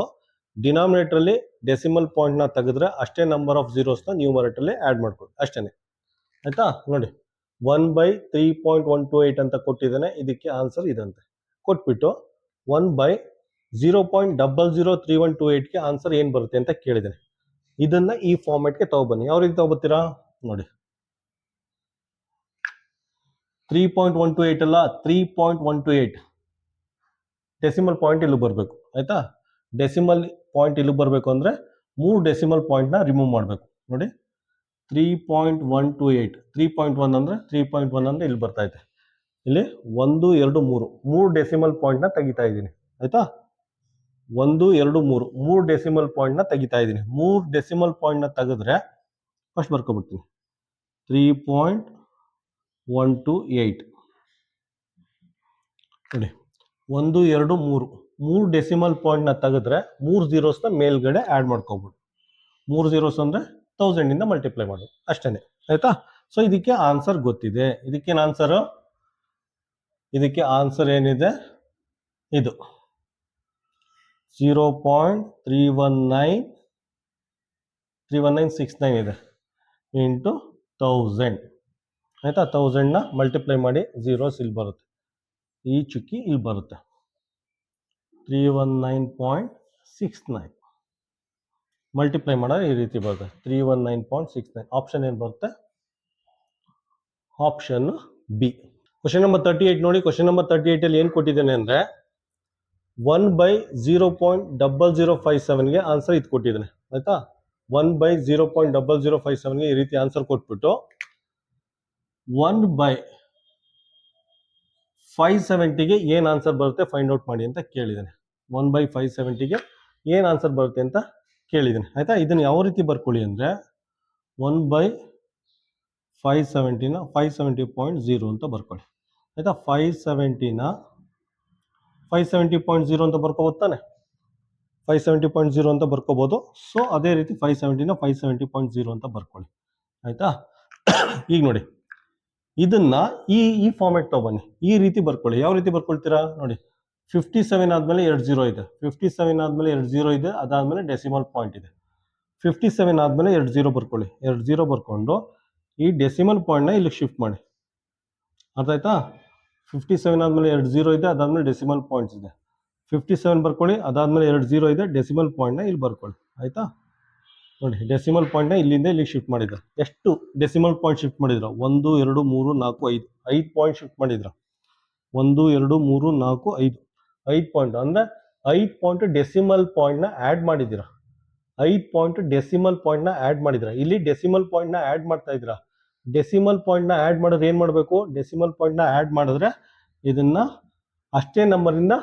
ಡಿನಾಮಿನೇಟರ್ಲಿ ಡೆಸಿಮಲ್ ಪಾಯಿಂಟ್ನ ತೆಗೆದ್ರೆ ಅಷ್ಟೇ ನಂಬರ್ ಆಫ್ ಝೀರೋಸ್ನ ನ್ಯೂಮರೇಟರ್ಲಿ ಆ್ಯಡ್ ಮಾಡ್ಕೊಳ್ಳಿ, ಅಷ್ಟೇ ಆಯಿತಾ. ನೋಡಿ 1/3.128 ಅಂತ ಕೊಟ್ಟಿದ್ದಾನೆ. ಇದಕ್ಕೆ ಆನ್ಸರ್ ಇದಂತೆ ಕೊಟ್ಬಿಟ್ಟು 1/0.003128ಗೆ ಆನ್ಸರ್ ಏನು ಬರುತ್ತೆ ಅಂತ ಕೇಳಿದ್ದೇನೆ. ಇದನ್ನ ಈ ಫಾರ್ಮೆಟ್ಗೆ ತಗೊಬನ್ನಿ. ಯಾವ ರೀತಿ ತಗೋಬತ್ತೀರಾ ನೋಡಿ. 3.128 ಅಲ್ಲ, 3.128 ಡೆಸಿಮಲ್ ಪಾಯಿಂಟ್ ಇಲ್ಲಿ ಬರಬೇಕು ಆಯ್ತಾ. ಡೆಸಿಮಲ್ ಪಾಯಿಂಟ್ ಇಲ್ಲಿ ಬರಬೇಕು ಅಂದರೆ 3 ಡೆಸಿಮಲ್ ಪಾಯಿಂಟ್ನ ರಿಮೂವ್ ಮಾಡಬೇಕು. ನೋಡಿ 3.128 3.1 ಅಂದರೆ 3.1 ಅಂದರೆ ಇಲ್ಲಿ ಬರ್ತಾ ಇದೆ. ಇಲ್ಲಿ 1 2 3 ಡೆಸಿಮಲ್ ಪಾಯಿಂಟ್ನ ತೆಗಿತಾ ಇದ್ದೀನಿ ಆಯ್ತಾ. 1 2 3 ಡೆಸಿಮಲ್ ಪಾಯಿಂಟ್ನ ತೆಗಿತಾ ಇದ್ದೀನಿ. 3 ಡೆಸಿಮಲ್ ಪಾಯಿಂಟ್ನ ತೆಗೆದ್ರೆ ಫಸ್ಟ್ ಬರ್ಕೊಬಿಡ್ತೀನಿ 3.128 ನೋಡಿ 1 2 3 ಡೆಸಿಮಲ್ ಪಾಯಿಂಟ್ನ ತೆಗೆದ್ರೆ 3 ಝೀರೋಸ್ನ ಮೇಲ್ಗಡೆ ಆ್ಯಡ್ ಮಾಡ್ಕೊಬಿಡು. 3 ಝೀರೋಸ್ ಅಂದರೆ 1000 ಮಲ್ಟಿಪ್ಲೈ ಮಾಡೋದು ಅಷ್ಟೇ ಆಯ್ತಾ. ಸೊ ಇದಕ್ಕೆ ಆನ್ಸರ್ ಗೊತ್ತಿದೆ. ಇದಕ್ಕೇನು ಆನ್ಸರು, ಇದಕ್ಕೆ ಆನ್ಸರ್ ಏನಿದೆ, ಇದು 0.31969 ಇದೆ ಇಂಟು 1000 ಆಯ್ತಾ. 1000ನ ಮಲ್ಟಿಪ್ಲೈ ಮಾಡಿ ಝೀರೋಸ್ ಇಲ್ಲಿ ಬರುತ್ತೆ, ಈ ಚುಕ್ಕಿ ಇಲ್ಲಿ ಬರುತ್ತೆ. 319.69 ಮಲ್ಟಿಪ್ಲೈ ಮಾಡೋದು ಈ ರೀತಿ ಬರುತ್ತೆ 319.69. ಆಪ್ಷನ್ ಏನು ಬರುತ್ತೆ, ಆಪ್ಷನ್ ಬಿ. ಕ್ವಶನ್ ನಂಬರ್ 38 ನೋಡಿ. ಕ್ವಶನ್ ನಂಬರ್ 38 ಅಲ್ಲಿ ಏನು ಕೊಟ್ಟಿದ್ದೇನೆ ಅಂದರೆ 1/0.0057ಗೆ ಆನ್ಸರ್ ಇದು ಕೊಟ್ಟಿದ್ದೇನೆ ಆಯ್ತಾ. 1/0.0057ಗೆ ಈ ರೀತಿ ಆನ್ಸರ್ ಕೊಟ್ಬಿಟ್ಟು 1/570ಗೆ ಏನು ಆನ್ಸರ್ ಬರುತ್ತೆ ಫೈಂಡ್ ಔಟ್ ಮಾಡಿ ಅಂತ ಕೇಳಿದ್ದೇನೆ. 1/570ಗೆ ಏನು ಆನ್ಸರ್ ಬರುತ್ತೆ ಅಂತ ಕೇಳಿದ್ದೀನಿ ಆಯ್ತಾ. ಇದನ್ನು ಯಾವ ರೀತಿ ಬರ್ಕೊಳ್ಳಿ ಅಂದರೆ 1/570ನ 570.0 ಅಂತ ಬರ್ಕೊಳ್ಳಿ ಆಯ್ತಾ. 570ನ 570.0 ಅಂತ ಬರ್ಕೋಬೋದು ತಾನೆ, 570.0 ಅಂತ ಬರ್ಕೋಬೋದು. ಸೊ ಅದೇ ರೀತಿ 570ನ 570.0 ಅಂತ ಬರ್ಕೊಳ್ಳಿ ಆಯ್ತಾ. ಈಗ ನೋಡಿ ಇದನ್ನ ಈ ಫಾರ್ಮೆಟ್ ತಗೊಬನ್ನಿ, ಈ ರೀತಿ ಬರ್ಕೊಳ್ಳಿ. ಯಾವ ರೀತಿ ಬರ್ಕೊಳ್ತೀರಾ ನೋಡಿ. 57 ಆದಮೇಲೆ 2 0 ಇದೆ, 57 ಆದಮೇಲೆ 2 0 ಇದೆ, ಅದಾದಮೇಲೆ ಡೆಸಿಮಲ್ ಪಾಯಿಂಟ್ ಇದೆ. 57 ಆದಮೇಲೆ 2 0 ಬರ್ಕೊಳ್ಳಿ. 2 0 ಬರ್ಕೊಂಡು ಈ ಡೆಸಿಮಲ್ ಪಾಯಿಂಟ್ನ ಇಲ್ಲಿ ಶಿಫ್ಟ್ ಮಾಡಿ. ಅರ್ಥ ಆಯ್ತಾ. 57 ಆದಮೇಲೆ 2 0 ಇದೆ, ಅದಾದಮೇಲೆ ಡೆಸಿಮಲ್ ಪಾಯಿಂಟ್ಸ್ ಇದೆ. 57 ಬರ್ಕೊಳ್ಳಿ, ಅದಾದಮೇಲೆ 2 0 ಇದೆ, ಡೆಸಿಮಲ್ ಪಾಯಿಂಟ್ನ ಇಲ್ಲಿ ಬರ್ಕೊಳ್ಳಿ ಆಯ್ತಾ. ನೋಡಿ ಡೆಸಿಮಲ್ ಪಾಯಿಂಟ್ನ ಇಲ್ಲಿಂದ ಇಲ್ಲಿ ಶಿಫ್ಟ್ ಮಾಡಿದ್ರ. ಎಷ್ಟು ಡೆಸಿಮಲ್ ಪಾಯಿಂಟ್ ಶಿಫ್ಟ್ ಮಾಡಿದ್ರ? 1 2 3 4 5 5 ಪಾಯಿಂಟ್ ಶಿಫ್ಟ್ ಮಾಡಿದ್ರ. 1 2 3 4 5 5 ಪಾಯಿಂಟ್ ಅಂದರೆ 5 ಪಾಯಿಂಟ್ ಡೆಸಿಮಲ್ ಪಾಯಿಂಟ್ನ ಆ್ಯಡ್ ಮಾಡಿದ್ದೀರಾ. 5 ಪಾಯಿಂಟ್ ಡೆಸಿಮಲ್ ಪಾಯಿಂಟ್ನ ಆ್ಯಡ್ ಮಾಡಿದ್ರ. ಇಲ್ಲಿ ಡೆಸಿಮಲ್ ಪಾಯಿಂಟ್ನ ಆ್ಯಡ್ ಮಾಡ್ತಾ ಇದ್ದೀರಾ. ಡೆಸಿಮಲ್ ಪಾಯಿಂಟ್ನ ಆ್ಯಡ್ ಮಾಡಿದ್ರೆ ಏನು ಮಾಡಬೇಕು, ಡೆಸಿಮಲ್ ಪಾಯಿಂಟ್ನ ಆ್ಯಡ್ ಮಾಡಿದ್ರೆ ಇದನ್ನ ಅಷ್ಟೇ ನಂಬರಿಂದ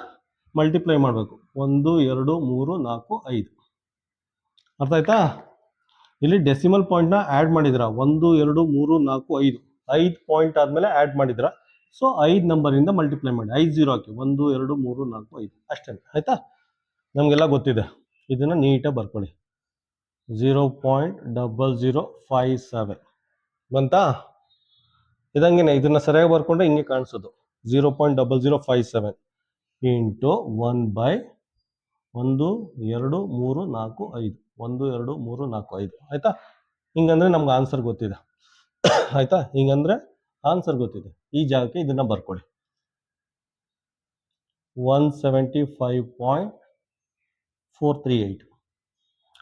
ಮಲ್ಟಿಪ್ಲೈ ಮಾಡಬೇಕು. 1 2 3 4 5 ಅರ್ಥ ಆಯ್ತಾ. ಇಲ್ಲಿ ಡೆಸಿಮಲ್ ಪಾಯಿಂಟ್ನ ಆ್ಯಡ್ ಮಾಡಿದ್ರ 1 2 3 4 5 5 ಪಾಯಿಂಟ್ ಆದಮೇಲೆ ಆ್ಯಡ್ ಮಾಡಿದ್ರ. ಸೊ 5 ನಂಬರಿಂದ ಮಲ್ಟಿಪ್ಲೈ ಮಾಡಿ, 5 0 ಹಾಕಿ, 1 2 3 4 5 ಅಷ್ಟೇ. ಆಯಿತಾ, ನಮಗೆಲ್ಲ ಗೊತ್ತಿದೆ. ಇದನ್ನು ನೀಟಾಗಿ ಬರ್ಕೊಳ್ಳಿ. 0.0057 ಬಂತಾ? ಇದಂಗೆ ಇದನ್ನು ಸರಿಯಾಗಿ ಬರ್ಕೊಂಡ್ರೆ ಹಿಂಗೆ ಕಾಣಿಸೋದು. 0.0057 ಇಂಟು 1/1 2 3 4 5, 1 2 3 4 5. ಆಯಿತಾ, ಹಿಂಗಂದ್ರೆ ನಮ್ಗೆ ಆನ್ಸರ್ ಗೊತ್ತಿದೆ. ಆಯಿತಾ, ಹಿಂಗಂದ್ರೆ ಆನ್ಸರ್ ಗೊತ್ತಿದೆ. ಈ ಜಾಗಕ್ಕೆ ಇದನ್ನು ಬರ್ಕೊಳ್ಳಿ. 175.438.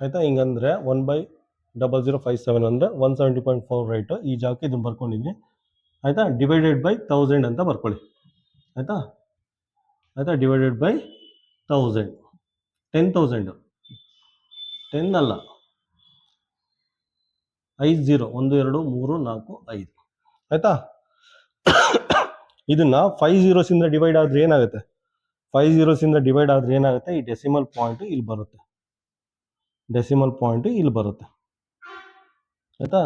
ಆಯಿತಾ, ಹಿಂಗಂದ್ರೆ 1/0057 ಅಂದರೆ 170.48. ಈ ಜಾಗಕ್ಕೆ ಇದನ್ನು ಬರ್ಕೊಂಡಿದ್ವಿ. ಆಯಿತಾ, ಡಿವೈಡೆಡ್ ಬೈ 1000 ಅಂತ ಬರ್ಕೊಳ್ಳಿ. ಆಯಿತಾ, ಡಿವೈಡೆಡ್ ಬೈ 1000. 10,000, 10 ಅಲ್ಲ, 5 0, 1 2 3 4 5. ಆಯಿತಾ, ಇದನ್ನ 5 zeros ಡಿವೈಡ್ ಆದ್ರೆ ಏನಾಗುತ್ತೆ? 5 zeros ಡಿವೈಡ್ ಆದ್ರೆ ಏನಾಗುತ್ತೆ? ಈ ಡೆಸಿಮಲ್ ಪಾಯಿಂಟ್ ಇಲ್ಲಿ ಬರುತ್ತೆ. ಆಯಿತಾ,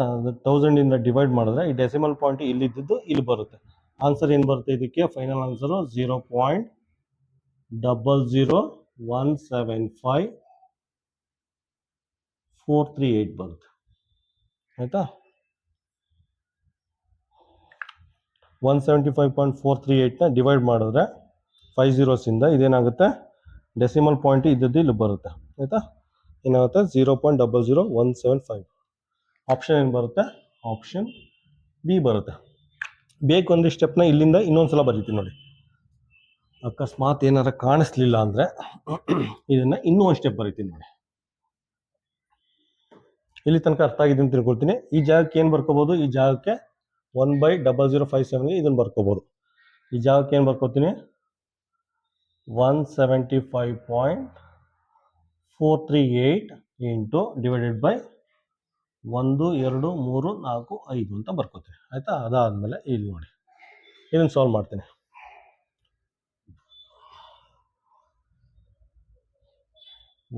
1000 ಡಿವೈಡ್ ಮಾಡಿದ್ರೆ ಈ ಡೆಸಿಮಲ್ ಪಾಯಿಂಟ್ ಇಲ್ಲಿದ್ದು ಇಲ್ಲಿ ಬರುತ್ತೆ. ಆನ್ಸರ್ ಏನು ಬರುತ್ತೆ ಇದಕ್ಕೆ? ಫೈನಲ್ ಆನ್ಸರು 0.00175,438 ಬರುತ್ತೆ. ಆಯಿತಾ, 175.438ನ ಡಿವೈಡ್ ಮಾಡಿದ್ರೆ 5 zeros ಇದೇನಾಗುತ್ತೆ? ಡೆಸಿಮಲ್ ಪಾಯಿಂಟ್ ಇದ್ದದ್ದು ಇಲ್ಲಿ ಬರುತ್ತೆ. ಆಯಿತಾ, ಏನಾಗುತ್ತೆ? 0.00175. ಆಪ್ಷನ್ ಏನು ಬರುತ್ತೆ? ಆಪ್ಷನ್ ಬಿ ಬರುತ್ತೆ. ಬೇಕು ಒಂದು ಸ್ಟೆಪ್ನ ಇಲ್ಲಿಂದ ಇನ್ನೊಂದ್ಸಲ ಬರೀತೀನಿ ನೋಡಿ. ಅಕಸ್ಮಾತ್ ಏನಾರ ಕಾಣಿಸ್ಲಿಲ್ಲ ಅಂದರೆ ಇದನ್ನು ಇನ್ನೂ ಒಂದು ಸ್ಟೆಪ್ ಬರೀತೀನಿ ನೋಡಿ. ಇಲ್ಲಿ ತನಕ ಅರ್ಥ ಆಗಿದೆ ಅಂತ ತಿಳ್ಕೊಳ್ತೀನಿ. ಈ ಜಾಗಕ್ಕೆ ಏನು ಬರ್ಕೋಬೋದು? ಈ ಜಾಗಕ್ಕೆ 1/0057ಗೆ ಇದನ್ನು ಬರ್ಕೋಬೋದು. ಈ ಜಾಗಕ್ಕೆ ಏನು ಬರ್ಕೋತೀನಿ? 175.438 ಇಂಟು ಡಿವೈಡೆಡ್ ಬೈ 1 2 3 4 5 ಅಂತ ಬರ್ಕೋತೀನಿ. ಆಯಿತಾ, ಅದಾದಮೇಲೆ ಇಲ್ಲಿ ನೋಡಿ ಇದನ್ನು ಸಾಲ್ವ್ ಮಾಡ್ತೀನಿ.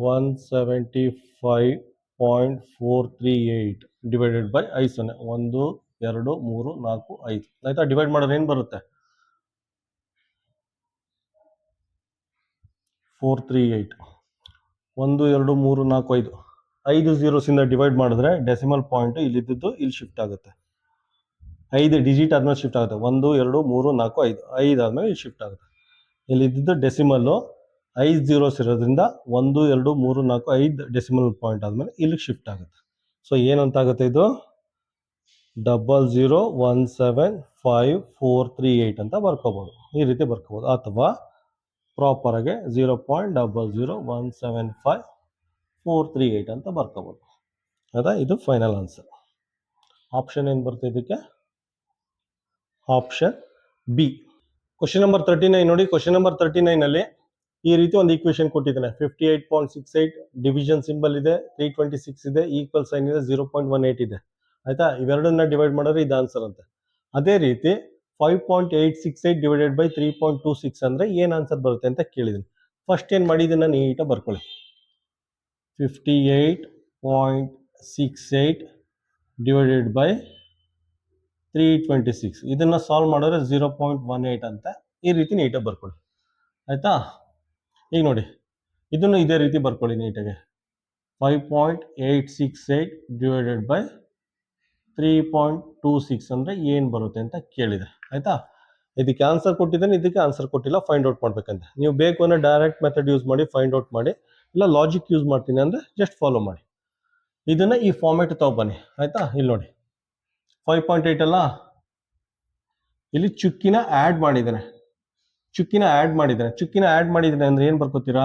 175.438 ಡಿವೈಡೆಡ್ ಬೈ 5 0, 1 2 3 4 5. ಆಯಿತಾ, ಡಿವೈಡ್ ಮಾಡಿದ್ರೆ ಏನು ಬರುತ್ತೆ? 438. 1 2 3 4 5, 5 zeros ಡಿವೈಡ್ ಮಾಡಿದ್ರೆ ಡೆಸಿಮಲ್ ಪಾಯಿಂಟ್ ಇಲ್ಲಿದ್ದು ಇಲ್ಲಿ ಶಿಫ್ಟ್ ಆಗುತ್ತೆ. 5 ಡಿಜಿಟ್ ಆದ್ಮೇಲೆ ಶಿಫ್ಟ್ ಆಗುತ್ತೆ. 1 2 3 4 5, 5 ಆದ್ಮೇಲೆ ಇಲ್ಲಿ ಶಿಫ್ಟ್ ಆಗುತ್ತೆ. ಇಲ್ಲಿದ್ದು ಡೆಸಿಮಲ್ಲು 5 zeros ಇರೋದ್ರಿಂದ 1 2 3 4 5 ಡೆಸಿಮಲ್ ಪಾಯಿಂಟ್ ಆದಮೇಲೆ ಇಲ್ಲಿಗೆ ಶಿಫ್ಟ್ ಆಗುತ್ತೆ. ಸೊ ಏನಂತಾಗುತ್ತೆ? ಇದು 0.0175438 ಅಂತ ಬರ್ಕೋಬೋದು. ಈ ರೀತಿ ಬರ್ಕೋಬೋದು. ಅಥವಾ ಪ್ರಾಪರಾಗಿ 0.0175438 ಅಂತ ಬರ್ಕೋಬೋದು. ಅದ ಇದು ಫೈನಲ್ ಆನ್ಸರ್. ಆಪ್ಷನ್ ಏನು ಬರುತ್ತೆ ಇದಕ್ಕೆ? Option B. ಕ್ವಶನ್ ನಂಬರ್ 39 ನೋಡಿ. ಕ್ವಶನ್ ನಂಬರ್ 39ನಲ್ಲಿ ಈ ರೀತಿ ಒಂದು ಈಕ್ವೇಶನ್ ಕೊಟ್ಟಿದ್ದಾನೆ. 58.68 ಡಿವಿಷನ್ ಸಿಂಬಲ್ ಇದೆ, 326 ಇದೆ, ಈಕ್ವಲ್ ಸೈನ್ ಇದೆ, 0.18 ಇದೆ. ಆಯ್ತಾ, ಇವೆರಡನ್ನ ಡಿವೈಡ್ ಮಾಡಿದ್ರೆ ಇದು ಆನ್ಸರ್ ಅಂತೆ. ಅದೇ ರೀತಿ 5.868 ಡಿವೈಡೆಡ್ ಬೈ 3.26 ಅಂದರೆ ಏನು ಆನ್ಸರ್ ಬರುತ್ತೆ ಅಂತ ಕೇಳಿದ್ದೀನಿ. ಫಸ್ಟ್ ಏನು ಮಾಡಿ ಇದನ್ನು ನೀಟಾಗಿ ಬರ್ಕೊಳ್ಳಿ. 58.68 ಡಿವೈಡೆಡ್ ಬೈ 326 ಇದನ್ನು ಸಾಲ್ವ್ ಮಾಡಿದ್ರೆ 0.18 ಅಂತ ಈ ರೀತಿ ನೀಟಾಗಿ ಬರ್ಕೊಳ್ಳಿ. ಆಯಿತಾ, ಈಗ ನೋಡಿ ಇದನ್ನು ಇದೇ ರೀತಿ ಬರ್ಕೊಳ್ಳಿ ನೀಟಾಗಿ. 5.868 ಡಿವೈಡೆಡ್ ಬೈ 3.26 ಅಂದರೆ ಏನು ಬರುತ್ತೆ ಅಂತ ಕೇಳಿದೆ. ಆಯಿತಾ, ಇದಕ್ಕೆ ಆನ್ಸರ್ ಕೊಟ್ಟಿದ್ದೇನೆ, ಇದಕ್ಕೆ ಆನ್ಸರ್ ಕೊಟ್ಟಿಲ್ಲ, ಫೈಂಡ್ ಔಟ್ ಮಾಡ್ಬೇಕಂತ. ನೀವು ಬೇಕು ಅಂದರೆ ಡೈರೆಕ್ಟ್ ಮೆಥಡ್ ಯೂಸ್ ಮಾಡಿ ಫೈಂಡ್ ಔಟ್ ಮಾಡಿ, ಇಲ್ಲ ಲಾಜಿಕ್ ಯೂಸ್ ಮಾಡ್ತೀನಿ ಅಂದರೆ ಜಸ್ಟ್ ಫಾಲೋ ಮಾಡಿ. ಇದನ್ನು ಈ ಫಾರ್ಮೆಟ್ ತಗೊಬನ್ನಿ. ಆಯಿತಾ, ಇಲ್ಲಿ ನೋಡಿ 5.8 ಅಲ್ಲ, ಇಲ್ಲಿ ಚುಕ್ಕಿನ ಆ್ಯಡ್ ಮಾಡಿದ್ದೇನೆ. ಚುಕ್ಕಿನ ಆ್ಯಡ್ ಮಾಡಿದ್ದೇನೆ ಅಂದರೆ ಏನು ಬರ್ಕೋತೀರಾ?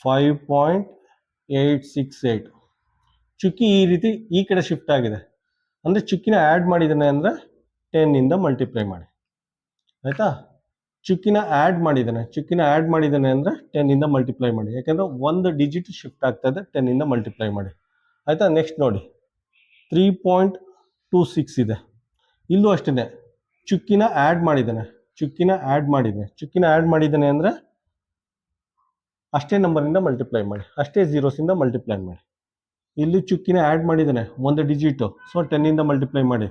5.868 ಚುಕ್ಕಿ ಈ ರೀತಿ ಈ ಕಡೆ ಶಿಫ್ಟ್ ಆಗಿದೆ ಅಂದರೆ ಚುಕ್ಕಿನ ಆ್ಯಡ್ ಮಾಡಿದ್ದೇನೆ ಅಂದರೆ 10 ಮಲ್ಟಿಪ್ಲೈ ಮಾಡಿ. ಆಯಿತಾ, ಚುಕ್ಕಿನ ಆ್ಯಡ್ ಮಾಡಿದ್ದೇನೆ ಅಂದರೆ 10 ಮಲ್ಟಿಪ್ಲೈ ಮಾಡಿ. ಯಾಕೆಂದರೆ ಒಂದು ಡಿಜಿಟ್ ಶಿಫ್ಟ್ ಆಗ್ತಾ ಇದೆ, 10 ಮಲ್ಟಿಪ್ಲೈ ಮಾಡಿ. ಆಯಿತಾ, ನೆಕ್ಸ್ಟ್ ನೋಡಿ 3.26 ಇದೆ. ಇಲ್ಲೂ ಅಷ್ಟೇ ಚುಕ್ಕಿನ ಆ್ಯಡ್ ಮಾಡಿದ್ದೇನೆ ಅಂದರೆ ಅಷ್ಟೇ ನಂಬರಿಂದ ಮಲ್ಟಿಪ್ಲೈ ಮಾಡಿ, ಅಷ್ಟೇ ಝೀರೋಸಿಂದ ಮಲ್ಟಿಪ್ಲೈ ಮಾಡಿ. ಇಲ್ಲಿ ಚುಕ್ಕಿನ ಆ್ಯಡ್ ಮಾಡಿದ್ದಾನೆ ಒಂದು ಡಿಜಿಟು, ಸೊ 10 ಮಲ್ಟಿಪ್ಲೈ ಮಾಡಿ.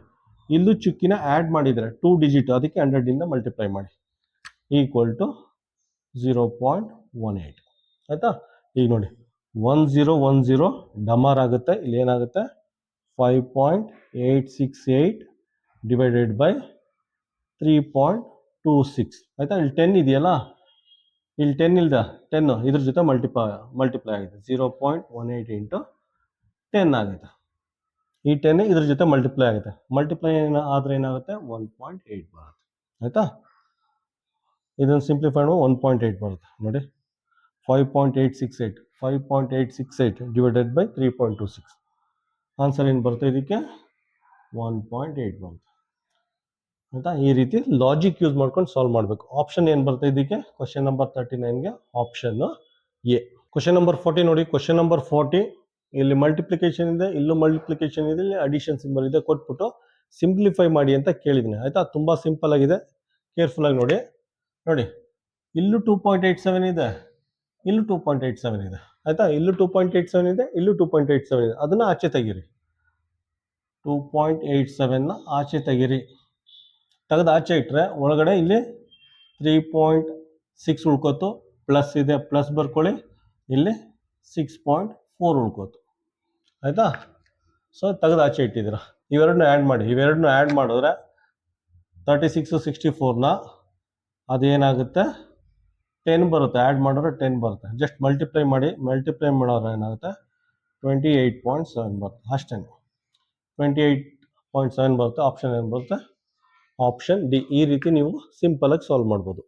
ಇಲ್ಲೂ ಚುಕ್ಕಿನ ಆ್ಯಡ್ ಮಾಡಿದರೆ 2 ಡಿಜಿಟ್, ಅದಕ್ಕೆ 100ಇಂದ ಮಲ್ಟಿಪ್ಲೈ ಮಾಡಿ, ಈಕ್ವಲ್ ಟು 0.18. ಆಯಿತಾ? ಈಗ ನೋಡಿ 1010 ಡಮಾರ್ ಆಗುತ್ತೆ, ಇಲ್ಲಿ ಏನಾಗುತ್ತೆ 5.868 ಡಿವೈಡೆಡ್ ಬೈ 3.26. ಆಯಿತಾ? ಇಲ್ಲಿ 10 ಇದೆಯಲ್ಲ, ಇಲ್ಲಿ 10 ಇಲ್ದ 10 ಇದ್ರ ಜೊತೆ ಮಲ್ಟಿಪ್ಲೈ ಆಗಿದೆ, 0.18 ಇಂಟು 10 ಆಗುತ್ತೆ. ಈ 10 ಇದ್ರ ಜೊತೆ ಮಲ್ಟಿಪ್ಲೈ ಆಗುತ್ತೆ, ಮಲ್ಟಿಪ್ಲೈ ಆದರೆ ಏನಾಗುತ್ತೆ 1.8 ಬರುತ್ತೆ. ಆಯಿತಾ? ಇದನ್ನು ಸಿಂಪ್ಲಿಫೈ ಮಾಡಿ 1.8 ಬರುತ್ತೆ ನೋಡಿ, 5.868 ಡಿವೈಡೆಡ್ ಬೈ 3.26. ಆನ್ಸರ್ ಏನು ಬರುತ್ತೆ ಇದಕ್ಕೆ 1.8 ಬರುತ್ತೆ. ಆಯಿತಾ? ಈ ರೀತಿ ಲಾಜಿಕ್ ಯೂಸ್ ಮಾಡ್ಕೊಂಡು ಸಾಲ್ವ್ ಮಾಡಬೇಕು. ಆಪ್ಷನ್ ಏನು ಬರುತ್ತೆ ಇದಕ್ಕೆ? ಕ್ವಶನ್ ನಂಬರ್ 39ಗೆ ಆಪ್ಷನ್ ಎ. ಕ್ವಶನ್ ನಂಬರ್ 40 ನೋಡಿ. ಕ್ವಶನ್ ನಂಬರ್ 40 ಇಲ್ಲಿ ಮಲ್ಟಿಪ್ಲಿಕೇಶನ್ ಇದೆ, ಇಲ್ಲೂ ಮಲ್ಟಿಪ್ಲಿಕೇಶನ್ ಇದೆ, ಇಲ್ಲಿ ಅಡಿಷನ್ ಸಿಂಬಲ್ ಇದೆ, ಕೊಟ್ಬಿಟ್ಟು ಸಿಂಪ್ಲಿಫೈ ಮಾಡಿ ಅಂತ ಕೇಳಿದ್ದೀನಿ. ಆಯಿತಾ? ತುಂಬ ಸಿಂಪಲ್ ಆಗಿದೆ, ಕೇರ್ಫುಲ್ ಆಗಿ ನೋಡಿ. ನೋಡಿ ಇಲ್ಲೂ 2.87 ಇದೆ, ಇಲ್ಲೂ 2.87 ಇದೆ. ಆಯಿತಾ? ಇಲ್ಲೂ 2.87 ಇದೆ, ಇಲ್ಲೂ 2.87 ಇದೆ. ಅದನ್ನು ಆಚೆ ತೆಗೀರಿ, 2.87ನ ಆಚೆ ತೆಗೀರಿ. ತೆಗೆದು ಆಚೆ ಇಟ್ಟರೆ ಒಳಗಡೆ ಇಲ್ಲಿ 3.6 ಉಳ್ಕೋತು, ಪ್ಲಸ್ ಇದೆ ಪ್ಲಸ್ ಬರ್ಕೊಳ್ಳಿ, ಇಲ್ಲಿ 6.4 ಉಳ್ಕೋತು. ಆಯಿತಾ? ಸೊ ತೆಗೆದು ಆಚೆ ಇಟ್ಟಿದ್ದೀರಾ. ಇವೆರಡನ್ನೂ ಆ್ಯಡ್ ಮಾಡಿ, ಇವೆರಡನ್ನೂ ಆ್ಯಡ್ ಮಾಡಿದ್ರೆ 36 64ನ ಅದೇನಾಗುತ್ತೆ 10 ಬರುತ್ತೆ, ಆ್ಯಡ್ ಮಾಡಿದ್ರೆ 10 ಬರುತ್ತೆ. ಜಸ್ಟ್ ಮಲ್ಟಿಪ್ಲೈ ಮಾಡಿ, ಮಲ್ಟಿಪ್ಲೈ ಮಾಡೋದ್ರೆ ಏನಾಗುತ್ತೆ 28.7 ಬರುತ್ತೆ. ಅಷ್ಟೇ, 28.7 ಬರುತ್ತೆ. ಆಪ್ಷನ್ ಏನು ಬರುತ್ತೆ? Option D. ಈ ರೀತಿ ನೀವು ಸಿಂಪಲಾಗಿ ಸಾಲ್ವ್ ಮಾಡ್ಬೋದು.